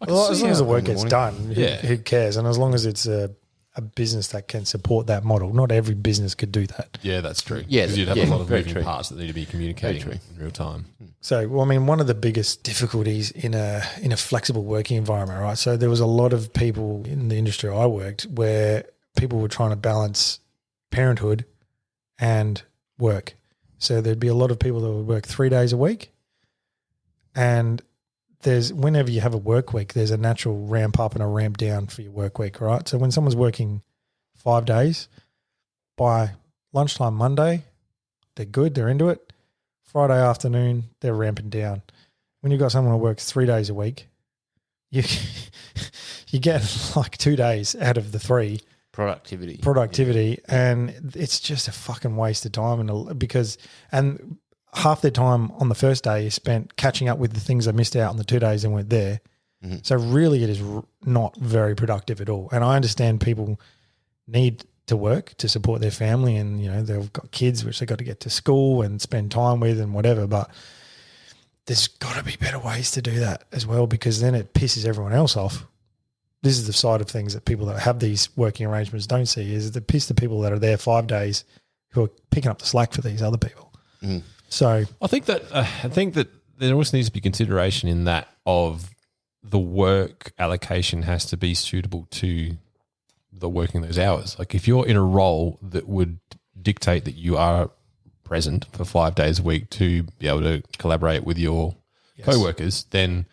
Speaker 2: well, as long as the work
Speaker 1: in the
Speaker 2: gets
Speaker 1: morning.
Speaker 2: done, who cares? And as long as it's a business that can support that model. Not every business could do that.
Speaker 5: Yeah, that's true.
Speaker 1: Yeah,
Speaker 5: because you'd have a lot of
Speaker 1: very
Speaker 5: moving
Speaker 1: true.
Speaker 5: parts that need to be communicating in real time.
Speaker 2: So, one of the biggest difficulties in a flexible working environment, right? So there was a lot of people in the industry I worked where people were trying to balance parenthood and work. So there'd be a lot of people that would work 3 days a week, and whenever you have a work week, there's a natural ramp up and a ramp down for your work week, right? So when someone's working 5 days, by lunchtime Monday, they're good, they're into it. Friday afternoon, they're ramping down. When you've got someone who works 3 days a week, you get like 2 days out of the 3 productivity, and it's just a fucking waste of time. And half their time on the first day is spent catching up with the things they missed out on the 2 days and weren't there. Mm-hmm. So really, it is not very productive at all. And I understand people need to work to support their family, and they've got kids which they got to get to school and spend time with and whatever. But there's got to be better ways to do that as well, because then it pisses everyone else off. This is the side of things that people that have these working arrangements don't see, is it piss the people that are there 5 days who are picking up the slack for these other people. Mm. So
Speaker 5: I think that there also needs to be consideration in that of the work allocation has to be suitable to the working those hours. Like if you're in a role that would dictate that you are present for 5 days a week to be able to collaborate with your co-workers, then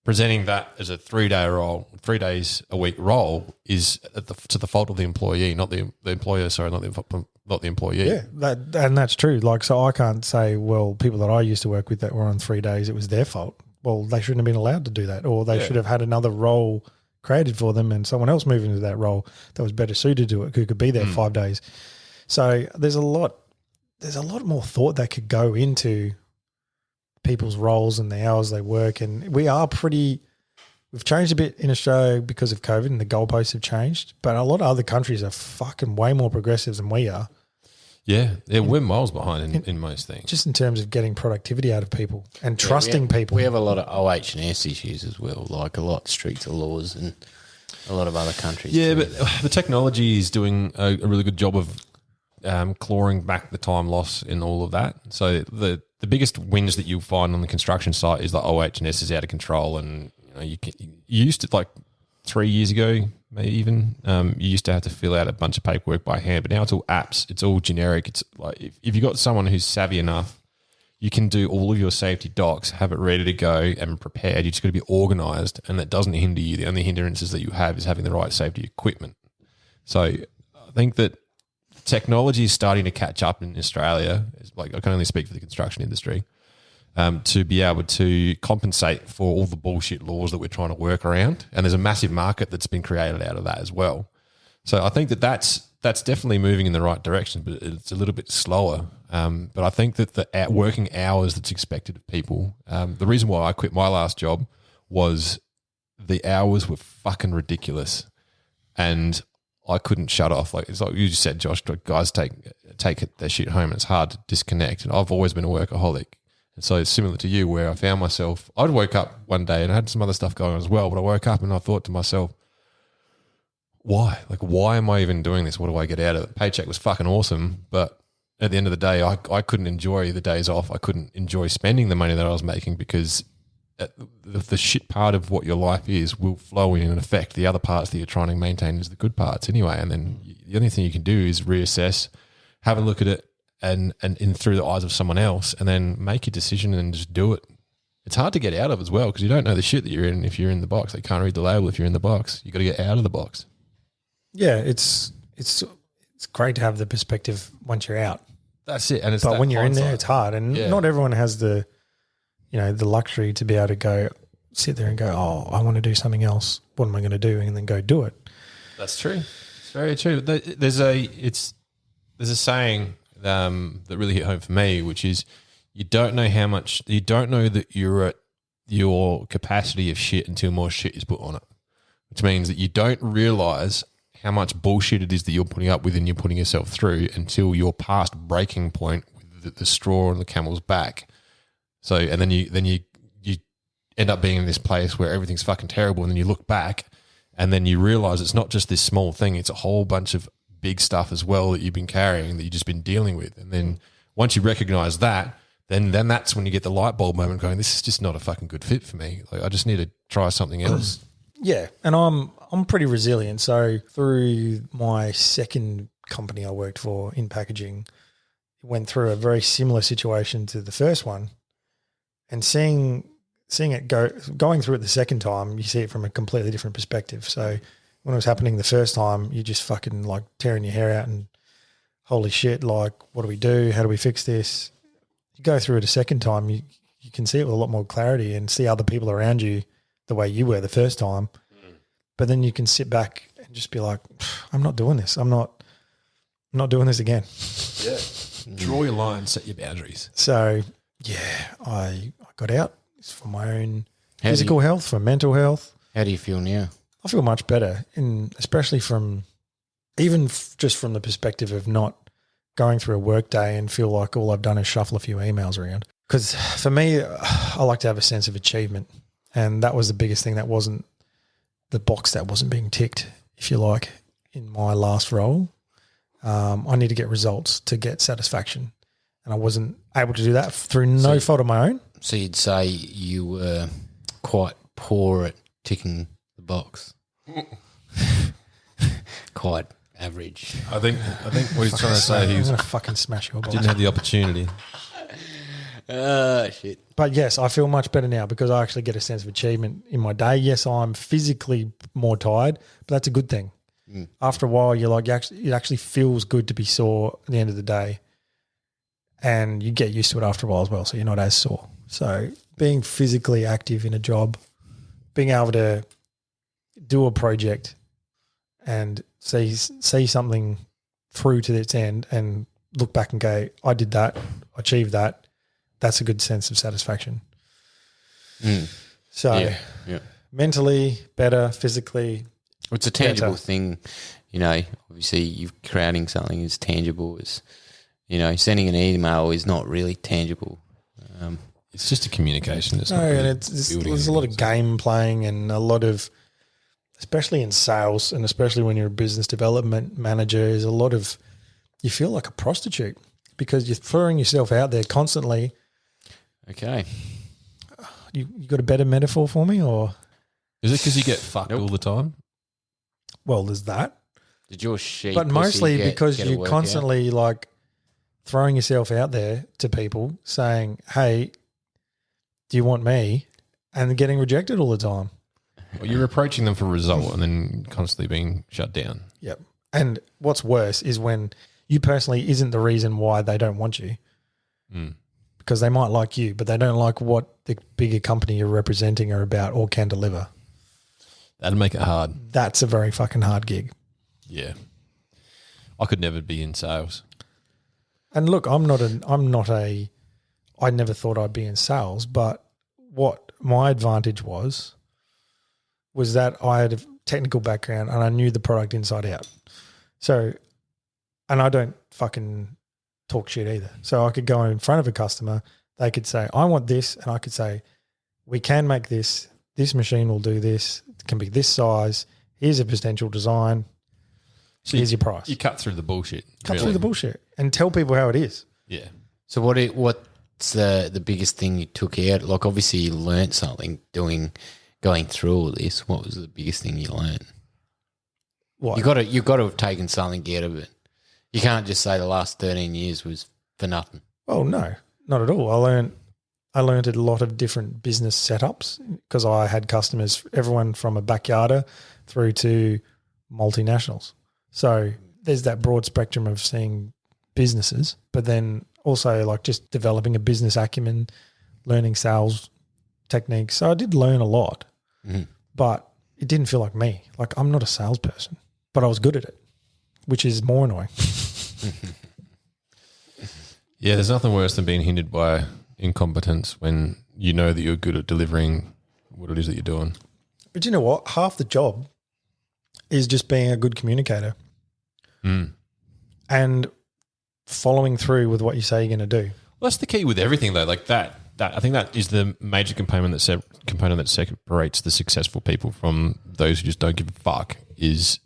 Speaker 5: presenting that as a 3 days a week role is to the fault of the employee, not the employer. Sorry, not the employee.
Speaker 2: Yeah, that's true. Like, so I can't say, well, people that I used to work with that were on 3 days, it was their fault. Well, they shouldn't have been allowed to do that, or they should have had another role created for them and someone else move into that role that was better suited to it, who could be there 5 days. So there's a lot more thought that could go into people's roles and the hours they work. And we've changed a bit in Australia because of COVID, and the goalposts have changed, but a lot of other countries are fucking way more progressive than we are.
Speaker 5: Yeah, we're miles behind in most things.
Speaker 2: Just in terms of getting productivity out of people and trusting people.
Speaker 1: We have a lot of OH&S issues as well, like a lot stricter laws than a lot of other countries.
Speaker 5: Yeah, but the technology is doing a really good job of clawing back the time loss in all of that. So the biggest wins that you'll find on the construction site is that OH&S is out of control, and you used to, like 3 years ago, maybe even, you used to have to fill out a bunch of paperwork by hand, but now it's all apps. It's all generic. It's like if you've got someone who's savvy enough, you can do all of your safety docs, have it ready to go and prepared. You just got to be organised, and that doesn't hinder you. The only hindrances that you have is having the right safety equipment. So I think that technology is starting to catch up in Australia. Like, I can only speak for the construction industry, to be able to compensate for all the bullshit laws that we're trying to work around. And there's a massive market that's been created out of that as well. So I think that's definitely moving in the right direction, but it's a little bit slower. But I think that the working hours that's expected of people, the reason why I quit my last job was the hours were fucking ridiculous, and I couldn't shut off. Like it's like you just said, Josh. Guys take their shit home, and it's hard to disconnect. And I've always been a workaholic, and so it's similar to you, where I found myself. I'd woke up one day and I had some other stuff going on as well, but I woke up and I thought to myself, why? Like, why am I even doing this? What do I get out of it? Paycheck was fucking awesome, but at the end of the day, I couldn't enjoy the days off. I couldn't enjoy spending the money that I was making because the shit part of what your life is will flow in and affect the other parts that you're trying to maintain as the good parts anyway. And then the only thing you can do is reassess, have a look at it and in through the eyes of someone else, and then make your decision and just do it. It's hard to get out of as well because you don't know the shit that you're in if you're in the box. They can't read the label if you're in the box. You got to get out of the box.
Speaker 2: Yeah, it's great to have the perspective once you're out.
Speaker 5: That's it. And it's
Speaker 2: but when you're in there, it's hard, and not everyone has the luxury to be able to go sit there and go, oh, I want to do something else. What am I going to do? And then go do it.
Speaker 5: That's true. It's very true. There's a saying that really hit home for me, which is you don't know that you're at your capacity of shit until more shit is put on it, which means that you don't realize how much bullshit it is that you're putting up with and you're putting yourself through until you're past breaking point with the straw on the camel's back. So, and then you end up being in this place where everything's fucking terrible, and then you look back and then you realize it's not just this small thing, it's a whole bunch of big stuff as well that you've been carrying, that you've just been dealing with. And then once you recognize that, then that's when you get the light bulb moment going, this is just not a fucking good fit for me. Like, I just need to try something else.
Speaker 2: Yeah, and I'm pretty resilient. So through my second company I worked for in packaging, went through a very similar situation to the first one, and seeing it going through it the second time, you see it from a completely different perspective. So when it was happening the first time, you just fucking like tearing your hair out and holy shit, like what do we do? How do we fix this? You go through it a second time, you can see it with a lot more clarity and see other people around you the way you were the first time. But then you can sit back and just be like, I'm not doing this. I'm not doing this again.
Speaker 5: Yeah. Draw your line, set your boundaries.
Speaker 2: So, yeah, I got out. It's for my own physical health, for mental health.
Speaker 1: How do you feel now?
Speaker 2: I feel much better, and especially just from the perspective of not going through a work day and feel like all I've done is shuffle a few emails around. Because for me, I like to have a sense of achievement, and that was the biggest thing that wasn't the box that wasn't being ticked, if you like, in my last role. I need to get results to get satisfaction, and I wasn't able to do that through no fault of my own.
Speaker 1: So you'd say you were quite poor at ticking the box. Quite average.
Speaker 5: I think what he's trying to say
Speaker 2: I'm
Speaker 5: is
Speaker 2: going to fucking smash your box.
Speaker 5: didn't have the opportunity.
Speaker 1: Shit.
Speaker 2: But yes, I feel much better now because I actually get a sense of achievement in my day. Yes, I'm physically more tired, but that's a good thing. After a while, you're like, it actually feels good to be sore at the end of the day, and you get used to it after a while as well, so you're not as sore. So being physically active in a job, being able to do a project and see something through to its end and look back and go, I did that, achieved that, that's a good sense of satisfaction. So mentally better, physically
Speaker 1: it's a tangible thing, obviously you're creating something as tangible as, sending an email is not really tangible.
Speaker 5: It's just a communication. It's
Speaker 2: no, and there's a lot of game playing and a lot of, especially in sales and especially when you're a business development manager, is a lot of, you feel like a prostitute because you're throwing yourself out there constantly.
Speaker 1: Okay.
Speaker 2: You got a better metaphor for me, or?
Speaker 5: Is it because you get fucked all the time?
Speaker 2: Well, there's that.
Speaker 1: Did your sheep
Speaker 2: but mostly
Speaker 1: pussy
Speaker 2: because
Speaker 1: get a
Speaker 2: you're
Speaker 1: workout?
Speaker 2: constantly like throwing yourself out there to people saying, hey, do you want me? And getting rejected all the time.
Speaker 5: Well, you're approaching them for a result and then constantly being shut down.
Speaker 2: Yep. And what's worse is when you personally isn't the reason why they don't want you. Because they might like you, but they don't like what the bigger company you're representing are about or can deliver.
Speaker 5: That'd make it hard.
Speaker 2: That's a very fucking hard gig.
Speaker 5: Yeah. I could never be in sales.
Speaker 2: And look, I never thought I'd be in sales, but what my advantage was that I had a technical background and I knew the product inside out. So, and I don't fucking talk shit either. So I could go in front of a customer, they could say, I want this, and I could say, we can make this machine will do this, it can be this size, here's a potential design,
Speaker 5: So
Speaker 2: here's your price.
Speaker 5: You cut through the bullshit.
Speaker 2: Cut through the bullshit and tell people how it is.
Speaker 5: Yeah.
Speaker 1: So what's the biggest thing you took out? Like, obviously you learnt something going through all this. What was the biggest thing you learnt?
Speaker 2: What?
Speaker 1: You got to have taken something out of it. You can't just say the last 13 years was for nothing.
Speaker 2: Oh no, not at all. I learned a lot of different business setups because I had customers, everyone from a backyarder through to multinationals. So there's that broad spectrum of seeing businesses, but then also like just developing a business acumen, learning sales techniques. So I did learn a lot, but it didn't feel like me. Like, I'm not a salesperson, but I was good at it, which is more annoying.
Speaker 5: Yeah, there's nothing worse than being hindered by incompetence when you know that you're good at delivering what it is that you're doing.
Speaker 2: But you know what? Half the job is just being a good communicator and following through with what you say you're going to do.
Speaker 5: Well, that's the key with everything, though. Like that I think that is the major component that separates the successful people from those who just don't give a fuck, is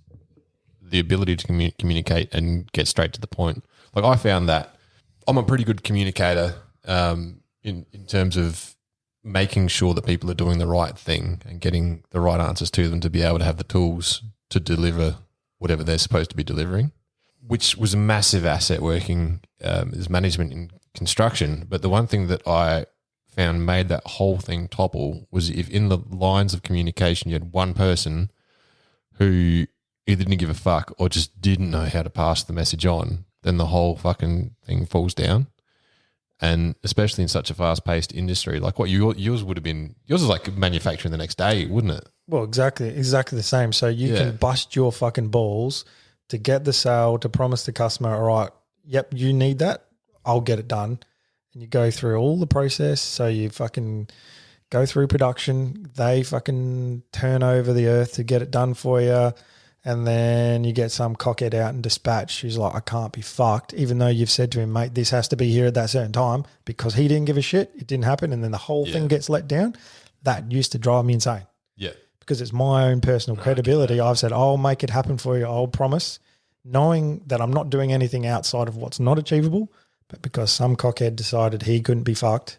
Speaker 5: the ability to communicate and get straight to the point. Like, I found that I'm a pretty good communicator in terms of making sure that people are doing the right thing and getting the right answers to them to be able to have the tools to deliver whatever they're supposed to be delivering, which was a massive asset working as management in construction. But the one thing that I found made that whole thing topple was if in the lines of communication you had one person who either didn't give a fuck or just didn't know how to pass the message on, then the whole fucking thing falls down. And especially in such a fast-paced industry, like what yours would have been, yours is like manufacturing the next day, wouldn't it?
Speaker 2: Well, exactly the same. So you can bust your fucking balls to get the sale, to promise the customer, all right, yep, you need that, I'll get it done. And you go through all the process. So you fucking go through production, they fucking turn over the earth to get it done for you. And then you get some cockhead out and dispatch who's like, I can't be fucked, even though you've said to him, mate, this has to be here at that certain time, because he didn't give a shit. It didn't happen. And then the whole thing gets let down. That used to drive me insane.
Speaker 5: Yeah.
Speaker 2: Because it's my own personal credibility. I've said, I'll make it happen for you. I'll promise, knowing that I'm not doing anything outside of what's not achievable. But because some cockhead decided he couldn't be fucked,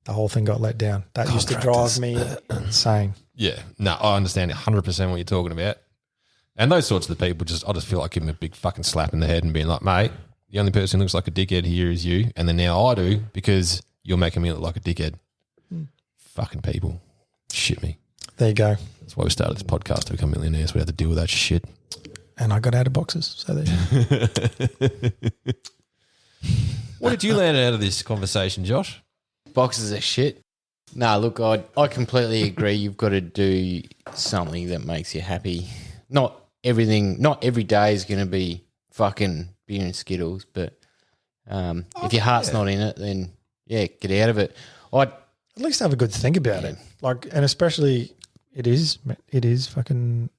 Speaker 2: the whole thing got let down. That used to drive me insane.
Speaker 5: Yeah. No, I understand 100% what you're talking about. And those sorts of the people, I just feel like giving them a big fucking slap in the head and being like, mate, the only person who looks like a dickhead here is you. And then now I do because you're making me look like a dickhead. Fucking people. Shit me.
Speaker 2: There you go.
Speaker 5: That's why we started this podcast, to become millionaires. We had to deal with that shit.
Speaker 2: And I got out of boxes. So there you go.
Speaker 5: What did you learn out of this conversation, Josh?
Speaker 1: Boxes are shit. Nah, look, I completely agree. You've got to do something that makes you happy. Not every day is going to be fucking beer and Skittles, but if your heart's not in it, then get out of it.
Speaker 2: At least have a good think about it. Like, and especially it is fucking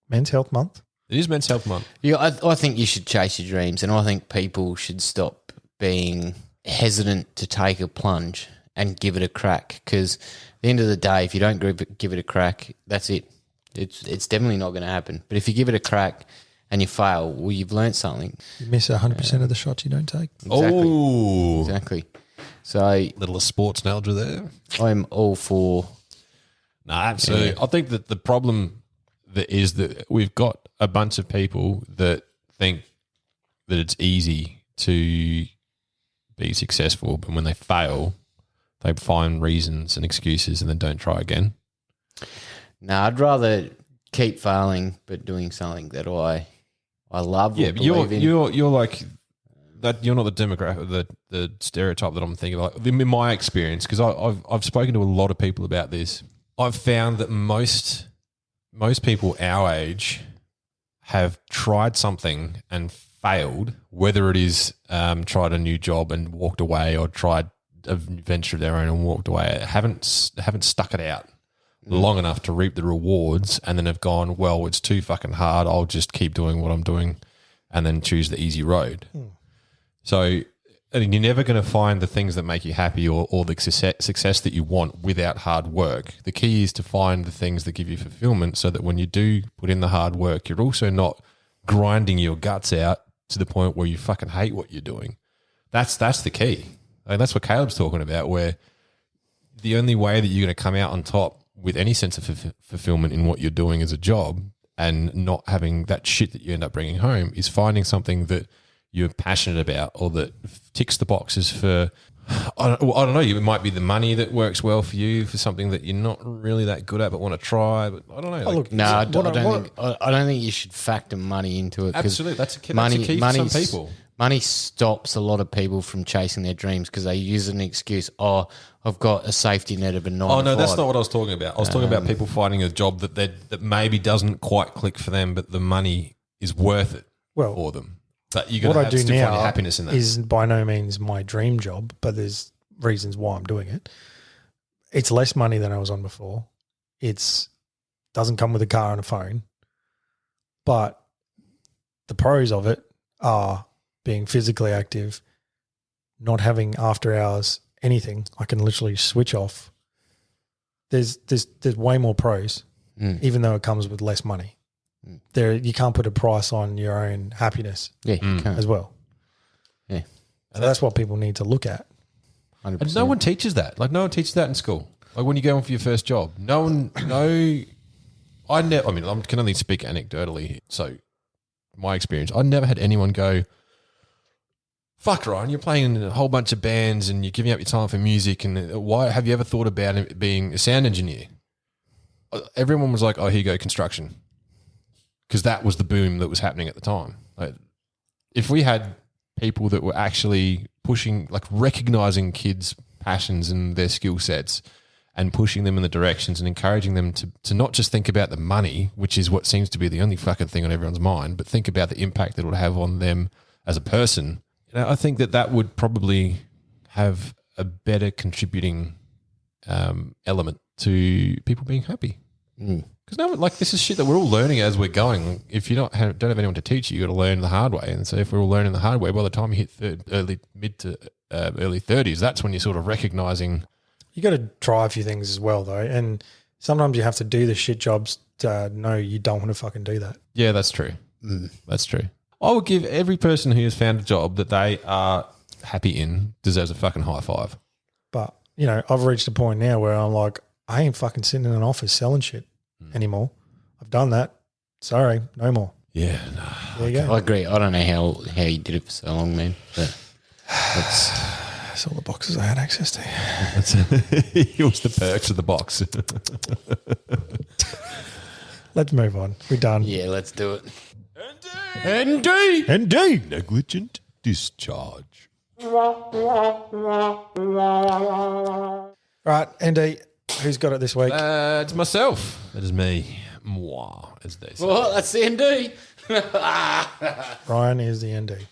Speaker 2: Men's Health Month.
Speaker 5: It is Men's Health Month.
Speaker 1: Yeah, I think you should chase your dreams, and I think people should stop being hesitant to take a plunge and give it a crack, because at the end of the day, if you don't give it a crack, that's it. It's definitely not going to happen. But if you give it a crack and you fail, well, you've learnt something.
Speaker 2: You miss 100% of the shots you don't take.
Speaker 1: Exactly.
Speaker 5: Oh.
Speaker 1: Exactly. So
Speaker 5: Little sports nostalgia there.
Speaker 1: I'm all for...
Speaker 5: No, absolutely. I think that the problem that is that we've got a bunch of people that think that it's easy to be successful, but when they fail, they find reasons and excuses and then don't try again.
Speaker 1: No, I'd rather keep failing but doing something that I love.
Speaker 5: Yeah,
Speaker 1: or
Speaker 5: but
Speaker 1: believe in.
Speaker 5: you're like that. You're not the demographic, the stereotype that I'm thinking. Like in my experience, because I've spoken to a lot of people about this. I've found that most people our age have tried something and failed, whether it is tried a new job and walked away, or tried a venture of their own and walked away, haven't stuck it out long enough to reap the rewards, and then have gone, well, it's too fucking hard, I'll just keep doing what I'm doing, and then choose the easy road. So and you're never going to find the things that make you happy or the success that you want without hard work. The key is to find the things that give you fulfillment, so that when you do put in the hard work, you're also not grinding your guts out to the point where you fucking hate what you're doing. That's the key. And that's what Caleb's talking about, where the only way that you're going to come out on top with any sense of fulfillment in what you're doing as a job, and not having that shit that you end up bringing home, is finding something that you're passionate about, or that ticks the boxes for, I don't know, it might be the money that works well for you, for something that you're not really that good at but want to try. But I don't know.
Speaker 2: look,
Speaker 1: No, I don't think you should factor money into it. 'cause
Speaker 5: absolutely, that's a key for some people.
Speaker 1: Money stops a lot of people from chasing their dreams because they use an excuse. Oh, I've got a safety net of a 9
Speaker 5: Oh
Speaker 1: to
Speaker 5: no, that's
Speaker 1: 5.
Speaker 5: not what I was talking about. I was talking about people finding a job that maybe doesn't quite click for them, but the money is worth it for them. But you're going to still find your happiness in that.
Speaker 2: Is by no means my dream job, but there's reasons why I'm doing it. It's less money than I was on before. It's doesn't come with a car and a phone, but the pros of it are being physically active, not having after hours anything. I can literally switch off. There's way more pros, even though it comes with less money. There, you can't put a price on your own happiness
Speaker 1: Yeah, you can't.
Speaker 2: as well.
Speaker 1: Yeah.
Speaker 2: So that's what people need to look at.
Speaker 1: 100%.
Speaker 5: And no one teaches that. Like, no one teaches that in school. Like, when you go in for your first job, I can only speak anecdotally. So, my experience, I never had anyone go, fuck, Ryan, you're playing in a whole bunch of bands and you're giving up your time for music, and why have you ever thought about being a sound engineer? Everyone was like, oh, here you go, construction. Because that was the boom that was happening at the time. Like, if we had people that were actually pushing, like recognizing kids' passions and their skill sets and pushing them in the directions and encouraging them to not just think about the money, which is what seems to be the only fucking thing on everyone's mind, but think about the impact that it would have on them as a person. You know, I think that would probably have a better contributing element to people being happy. Because this is shit that we're all learning as we're going. If you don't have anyone to teach you, you got to learn the hard way. And so if we're all learning the hard way, by the time you hit mid to early 30s, that's when you're sort of recognizing.
Speaker 2: You got to try a few things as well, though. And sometimes you have to do the shit jobs to know you don't want to fucking do that.
Speaker 5: Yeah, that's true. That's true. I would give every person who has found a job that they are happy in deserves a fucking high five.
Speaker 2: But, I've reached a point now where I'm like, I ain't fucking sitting in an office selling shit anymore. I've done that. Sorry, no more.
Speaker 5: Yeah, no.
Speaker 2: There you go.
Speaker 1: I agree. I don't know how you did it for so long, man. But
Speaker 2: That's all the boxes I had access to.
Speaker 5: It was the perks of the box.
Speaker 2: Let's move on. We're done.
Speaker 1: yeah, let's do it.
Speaker 2: Indeed.
Speaker 5: Negligent discharge.
Speaker 2: Right, Andy, who's got it this week?
Speaker 5: It's myself. That is me. Moi, as they say.
Speaker 1: Well, that's the ND.
Speaker 2: Ryan is the ND.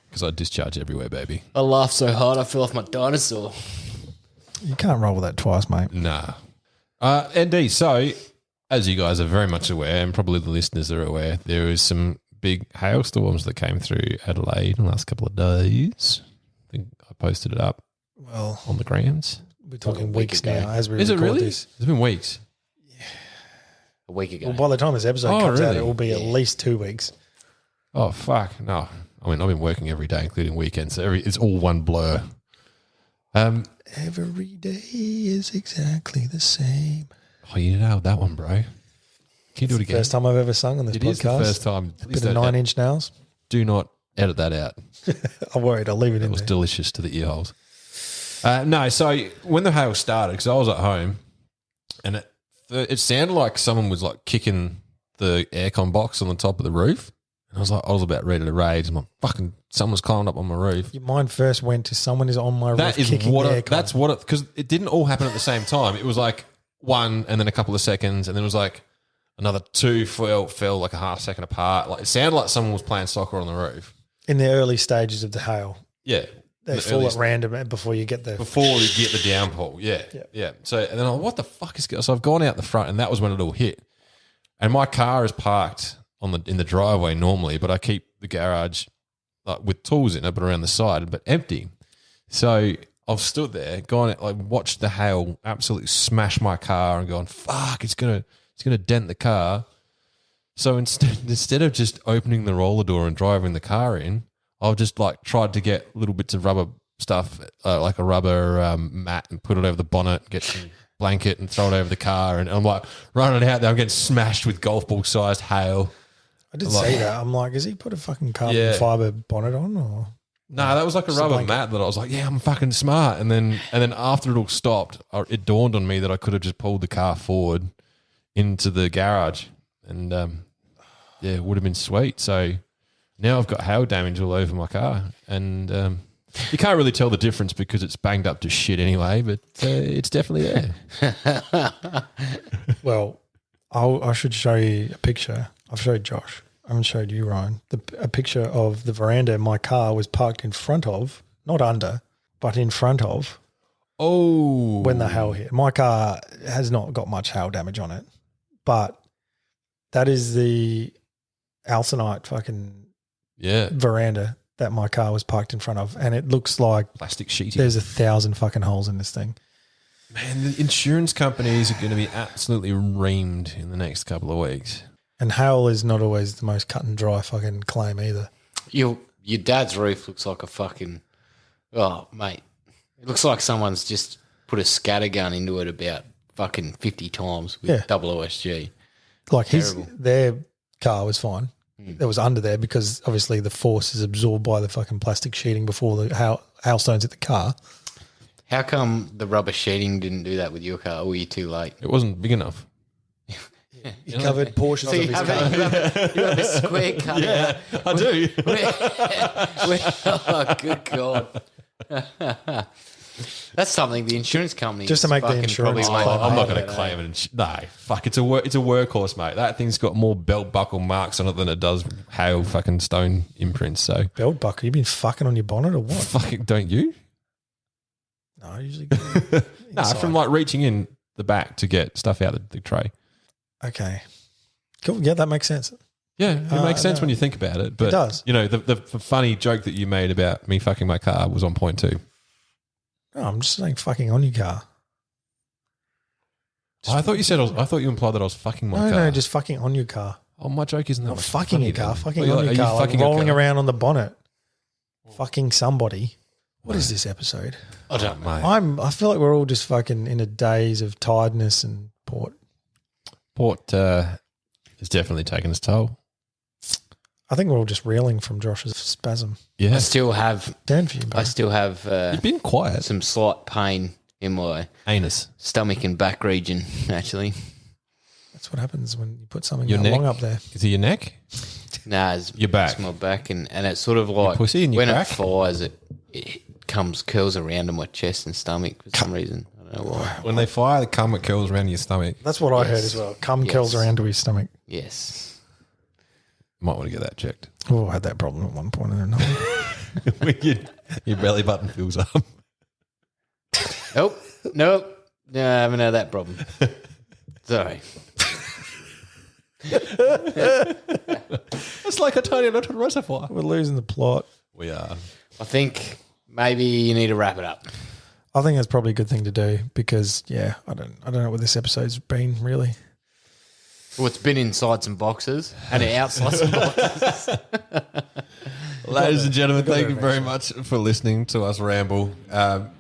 Speaker 5: Because I discharge everywhere, baby.
Speaker 1: I laughed so hard I fell off my dinosaur.
Speaker 2: You can't roll with that twice, mate.
Speaker 5: Nah. ND, so, as you guys are very much aware, and probably the listeners are aware, there was some big hailstorms that came through Adelaide in the last couple of days. I think I posted it up on the grams.
Speaker 2: We're talking
Speaker 1: a week
Speaker 2: weeks
Speaker 1: ago.
Speaker 2: now as we
Speaker 5: Is it
Speaker 2: record
Speaker 5: really?
Speaker 2: this.
Speaker 5: It's been weeks.
Speaker 1: A week ago.
Speaker 2: Well, by the time this episode
Speaker 5: Oh,
Speaker 2: comes out,
Speaker 5: really?
Speaker 2: it will be at least 2 weeks.
Speaker 5: Oh, fuck. No. I mean, I've been working every day, including weekends. So it's all one blur.
Speaker 2: Every day is exactly the same.
Speaker 5: Oh, you nailed that one, bro. Can you do it again?
Speaker 2: First time I've ever sung on this
Speaker 5: It
Speaker 2: podcast.
Speaker 5: is the first time. Please
Speaker 2: Bit of
Speaker 5: don't
Speaker 2: 9-inch nails.
Speaker 5: do not edit that out.
Speaker 2: I'm worried. I'll leave it
Speaker 5: It
Speaker 2: in
Speaker 5: was
Speaker 2: there.
Speaker 5: delicious to the ear holes. No, so when the hail started, because I was at home, and it sounded like someone was like kicking the aircon box on the top of the roof. And I was about ready to rage. I'm like, fucking, someone's climbing up on my roof.
Speaker 2: Your mind first went to someone is on my
Speaker 5: That
Speaker 2: roof
Speaker 5: is
Speaker 2: kicking
Speaker 5: what
Speaker 2: the aircon.
Speaker 5: that's what it, because it didn't all happen at the same time. It was like one and then a couple of seconds, and then it was like, Another 2 fell like a half second apart. Like it sounded like someone was playing soccer on the roof.
Speaker 2: In the early stages of the hail,
Speaker 5: Yeah.
Speaker 2: they
Speaker 5: The
Speaker 2: fall
Speaker 5: early
Speaker 2: at random before you get there.
Speaker 5: before you get the downpour. Yeah. So and then I'm like, what the fuck is going on? So I've gone out the front and that was when it all hit. And my car is parked in the driveway normally, but I keep the garage like with tools in it, but around the side, but empty. So I've stood there, gone out, like watched the hail absolutely smash my car and gone, fuck, it's gonna dent the car. So instead of just opening the roller door and driving the car in, I've just like tried to get little bits of rubber stuff, like a rubber mat, and put it over the bonnet, get some blanket and throw it over the car. And I'm like running out there, I'm getting smashed with golf ball sized hail.
Speaker 2: I did say that. I'm like, has he put a fucking carbon fiber bonnet on? Or
Speaker 5: No, that was like a rubber mat that I was like, yeah, I'm fucking smart. And then after it all stopped, it dawned on me that I could have just pulled the car forward into the garage, and it would have been sweet. So now I've got hail damage all over my car, and you can't really tell the difference because it's banged up to shit anyway, but it's definitely there.
Speaker 2: Well, I should show you a picture. I've showed Josh. I haven't showed you, Ryan. A picture of the veranda my car was parked in front of, not under, but in front of.
Speaker 5: Oh.
Speaker 2: When the hail hit. My car has not got much hail damage on it, but that is the Alcinite fucking veranda that my car was parked in front of, and it looks like
Speaker 5: plastic sheeting.
Speaker 2: There's 1,000 fucking holes in this thing.
Speaker 5: Man, the insurance companies are going to be absolutely reamed in the next couple of weeks.
Speaker 2: And hail is not always the most cut and dry fucking claim either.
Speaker 1: Your dad's roof looks like a fucking, oh, mate. It looks like someone's just put a scatter gun into it about fucking 50 times with double OSG.
Speaker 2: Like their car was fine. It was under there because obviously the force is absorbed by the fucking plastic sheeting before the hailstones hit the car.
Speaker 1: How come the rubber sheeting didn't do that with your car? Or were you too late?
Speaker 5: It wasn't big enough.
Speaker 2: You covered portions of his car.
Speaker 1: You have a square cut.
Speaker 5: Yeah, I do.
Speaker 1: Oh, good God. That's something the insurance company
Speaker 2: just to make the insurance
Speaker 1: claim.
Speaker 5: I'm not going to claim it. No, fuck. It's a workhorse, mate. That thing's got more belt buckle marks on it than it does hail fucking stone imprints. So
Speaker 2: belt buckle. You been fucking on your bonnet or what?
Speaker 5: Fucking don't you?
Speaker 2: No, I usually.
Speaker 5: No, from like reaching in the back to get stuff out of the tray.
Speaker 2: Okay, cool. Yeah, that makes sense.
Speaker 5: Yeah, it makes sense when you think about it. But
Speaker 2: it does.
Speaker 5: You know, the funny joke that you made about me fucking my car was on point too.
Speaker 2: No, I'm just saying fucking on your car.
Speaker 5: I thought you said I thought you implied that I was fucking my car.
Speaker 2: No, just fucking on your car.
Speaker 5: Oh, my joke isn't that
Speaker 2: Not
Speaker 5: much
Speaker 2: fucking your car.
Speaker 5: then.
Speaker 2: Fucking
Speaker 5: Are
Speaker 2: on
Speaker 5: you
Speaker 2: your car. Like
Speaker 5: fucking your
Speaker 2: rolling
Speaker 5: car?
Speaker 2: around on the bonnet. Fucking somebody. What is this episode?
Speaker 1: I don't know.
Speaker 5: Mate.
Speaker 2: I feel like we're all just fucking in a daze of tiredness and port.
Speaker 5: Port has definitely taken its toll.
Speaker 2: I think we're all just reeling from Josh's spasm.
Speaker 5: Yeah.
Speaker 1: I still have
Speaker 2: Down for you, bro.
Speaker 1: I still have
Speaker 5: You've been quiet.
Speaker 1: some slight pain in my
Speaker 5: Anus.
Speaker 1: stomach and back region, actually.
Speaker 2: That's what happens when you put something
Speaker 5: Your
Speaker 2: that
Speaker 5: neck?
Speaker 2: long up there.
Speaker 5: Is it your neck?
Speaker 1: Nah, it's
Speaker 5: Your back.
Speaker 1: It's my back, and it's sort of like
Speaker 5: pussy and your
Speaker 1: when
Speaker 5: crack?
Speaker 1: it fires, it curls around in my chest and stomach for some reason. I don't know why.
Speaker 5: When they fire, the cum it curls around your stomach.
Speaker 2: That's what I heard as well. Cum curls around to his stomach.
Speaker 1: Yes.
Speaker 5: Might want to get that checked.
Speaker 2: Oh, I had that problem at one point or another.
Speaker 5: When your belly button fills up.
Speaker 1: Nope. No, I haven't had that problem. Sorry.
Speaker 5: It's like a tiny little reservoir.
Speaker 2: We're losing the plot.
Speaker 5: We are.
Speaker 1: I think maybe you need to wrap it up.
Speaker 2: I think that's probably a good thing to do because, I don't know what this episode's been really.
Speaker 1: Well, it's been inside some boxes and outside some boxes.
Speaker 5: Ladies and gentlemen, thank you very much for listening to us ramble.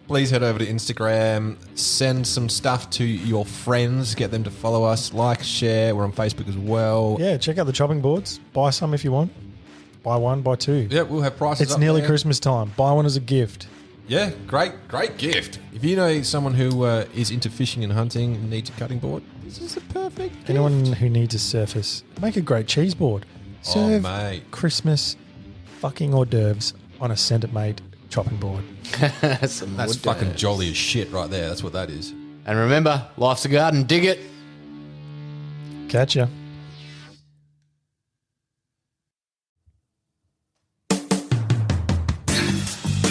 Speaker 5: Please head over to Instagram, send some stuff to your friends, get them to follow us, like, share. We're on Facebook as well.
Speaker 2: Yeah, check out the chopping boards. Buy some if you want. Buy one, buy two.
Speaker 5: Yeah, we'll have prices.
Speaker 2: It's
Speaker 5: up
Speaker 2: nearly
Speaker 5: there.
Speaker 2: Christmas time. Buy one as a gift.
Speaker 5: Yeah, great gift. If you know someone who is into fishing and hunting and needs a cutting board, this is a perfect gift.
Speaker 2: Anyone who needs a surface, make a great cheese board. Serve
Speaker 5: mate.
Speaker 2: Christmas fucking hors d'oeuvres on a Centre-made chopping board.
Speaker 5: That's fucking jolly as shit right there. That's what that is.
Speaker 1: And remember, life's a garden. Dig it.
Speaker 2: Catch ya.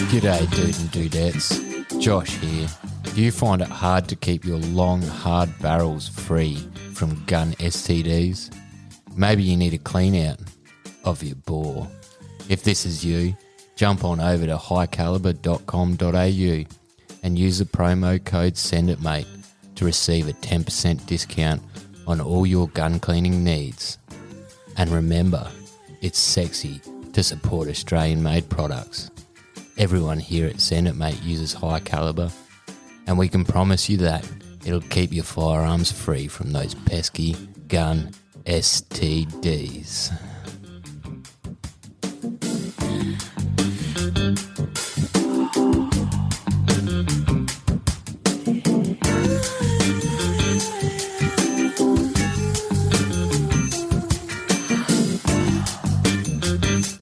Speaker 1: G'day, dude and dudettes. Josh here. Do you find it hard to keep your long, hard barrels free from gun STDs? Maybe you need a clean out of your bore. If this is you, jump on over to highcaliber.com.au and use the promo code SENDITMATE to receive a 10% discount on all your gun cleaning needs. And remember, it's sexy to support Australian-made products. Everyone here at Send It Mate uses High Caliber, and we can promise you that it'll keep your firearms free from those pesky gun STDs.